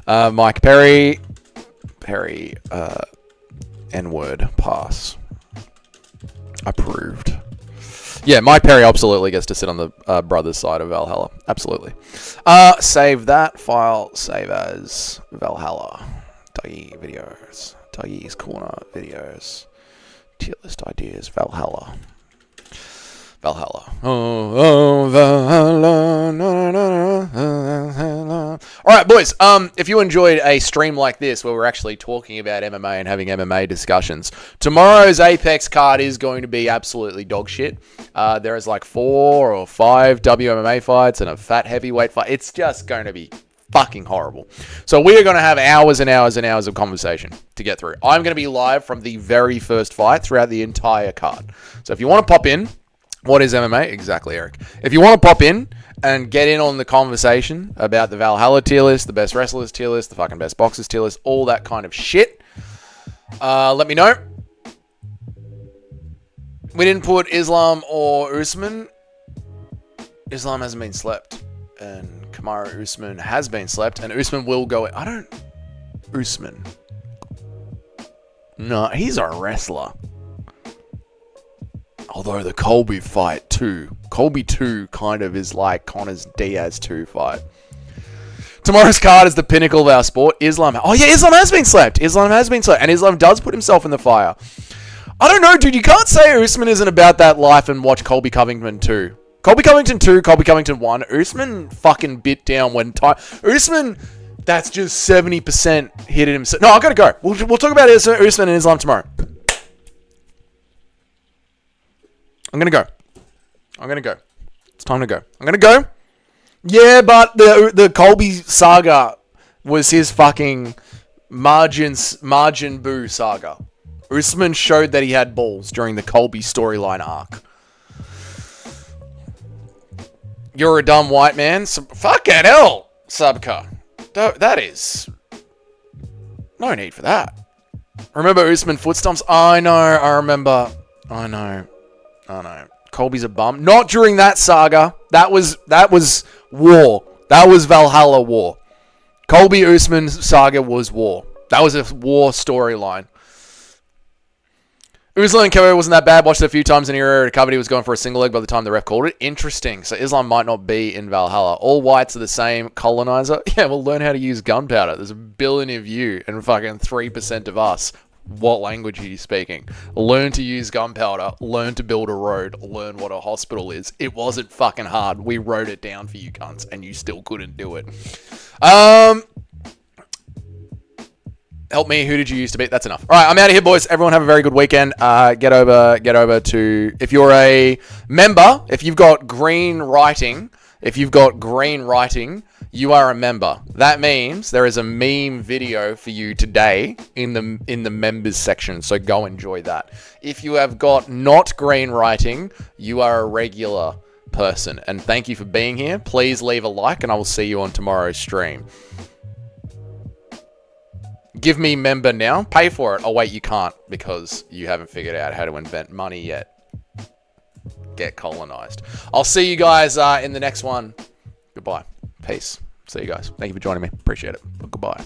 Mike Perry. N-word. Pass. Approved. Yeah, Mike Perry absolutely gets to sit on the brothers side of Valhalla. Absolutely. Save that file. Save as Valhalla. Dougie videos. Dougie's Corner videos. Tier list ideas. Valhalla. Valhalla. Oh, Valhalla. Alright, boys. If you enjoyed a stream like this, where we're actually talking about MMA and having MMA discussions, tomorrow's Apex card is going to be absolutely dog shit. There is like 4 or 5 WMMA fights and a fat heavyweight fight. It's just going to be fucking horrible. So we are going to have hours and hours and hours of conversation to get through. I'm going to be live from the very first fight throughout the entire card. So if you want to pop in, what is MMA? Exactly, Eric. If you want to pop in and get in on the conversation about the Valhalla tier list, the best wrestlers tier list, the fucking best boxers tier list, all that kind of shit, Let me know. We didn't put Islam or Usman. Islam hasn't been slept. And Kamaru Usman has been slept. And Usman will go... Usman. No, he's a wrestler. Although the Colby fight too. Colby 2 kind of is like Connor's Diaz 2 fight. Tomorrow's card is the pinnacle of our sport. Islam. Oh yeah, Islam has been slept. Islam has been slept. And Islam does put himself in the fire. I don't know, dude. You can't say Usman isn't about that life and watch Colby Covington 2. Colby Covington 2, Colby Covington 1. Usman fucking bit down when time. Usman, that's just 70% hit it himself. No, I gotta go. We'll talk about Usman and Islam tomorrow. I'm gonna go. It's time to go. I'm gonna go. Yeah, but the Colby saga was his fucking margin boo saga. Usman showed that he had balls during the Colby storyline arc. You're a dumb white man. Fucking hell, Sabka. That is... No need for that. Remember Usman foot stomps? I know. I remember. I know. Colby's a bum. Not during that saga. That was war. That was Valhalla war. Colby Usman saga was war. That was a war storyline. Usman and KO wasn't that bad. Watched it a few times in the era. Recovered. He was going for a single leg by the time the ref called it. Interesting. So Islam might not be in Valhalla. All whites are the same. Colonizer. Yeah, we'll learn how to use gunpowder. There's 1 billion of you and fucking 3% of us. What language are you speaking? Learn to use gunpowder. Learn to build a road. Learn what a hospital is. It wasn't fucking hard. We wrote it down for you cunts, and you still couldn't do it. Help me. Who did you use to beat? That's enough. All right, I'm out of here, boys. Everyone have a very good weekend. Get over to, if you're a member, if you've got green writing, you are a member. That means there is a meme video for you today in the members section. So go enjoy that. If you have got not green writing, you are a regular person. And thank you for being here. Please leave a like, and I will see you on tomorrow's stream. Give me member now. Pay for it. Oh, wait, you can't because you haven't figured out how to invent money yet. Get colonized. I'll see you guys in the next one. Goodbye. Peace. See you guys. Thank you for joining me. Appreciate it. Goodbye.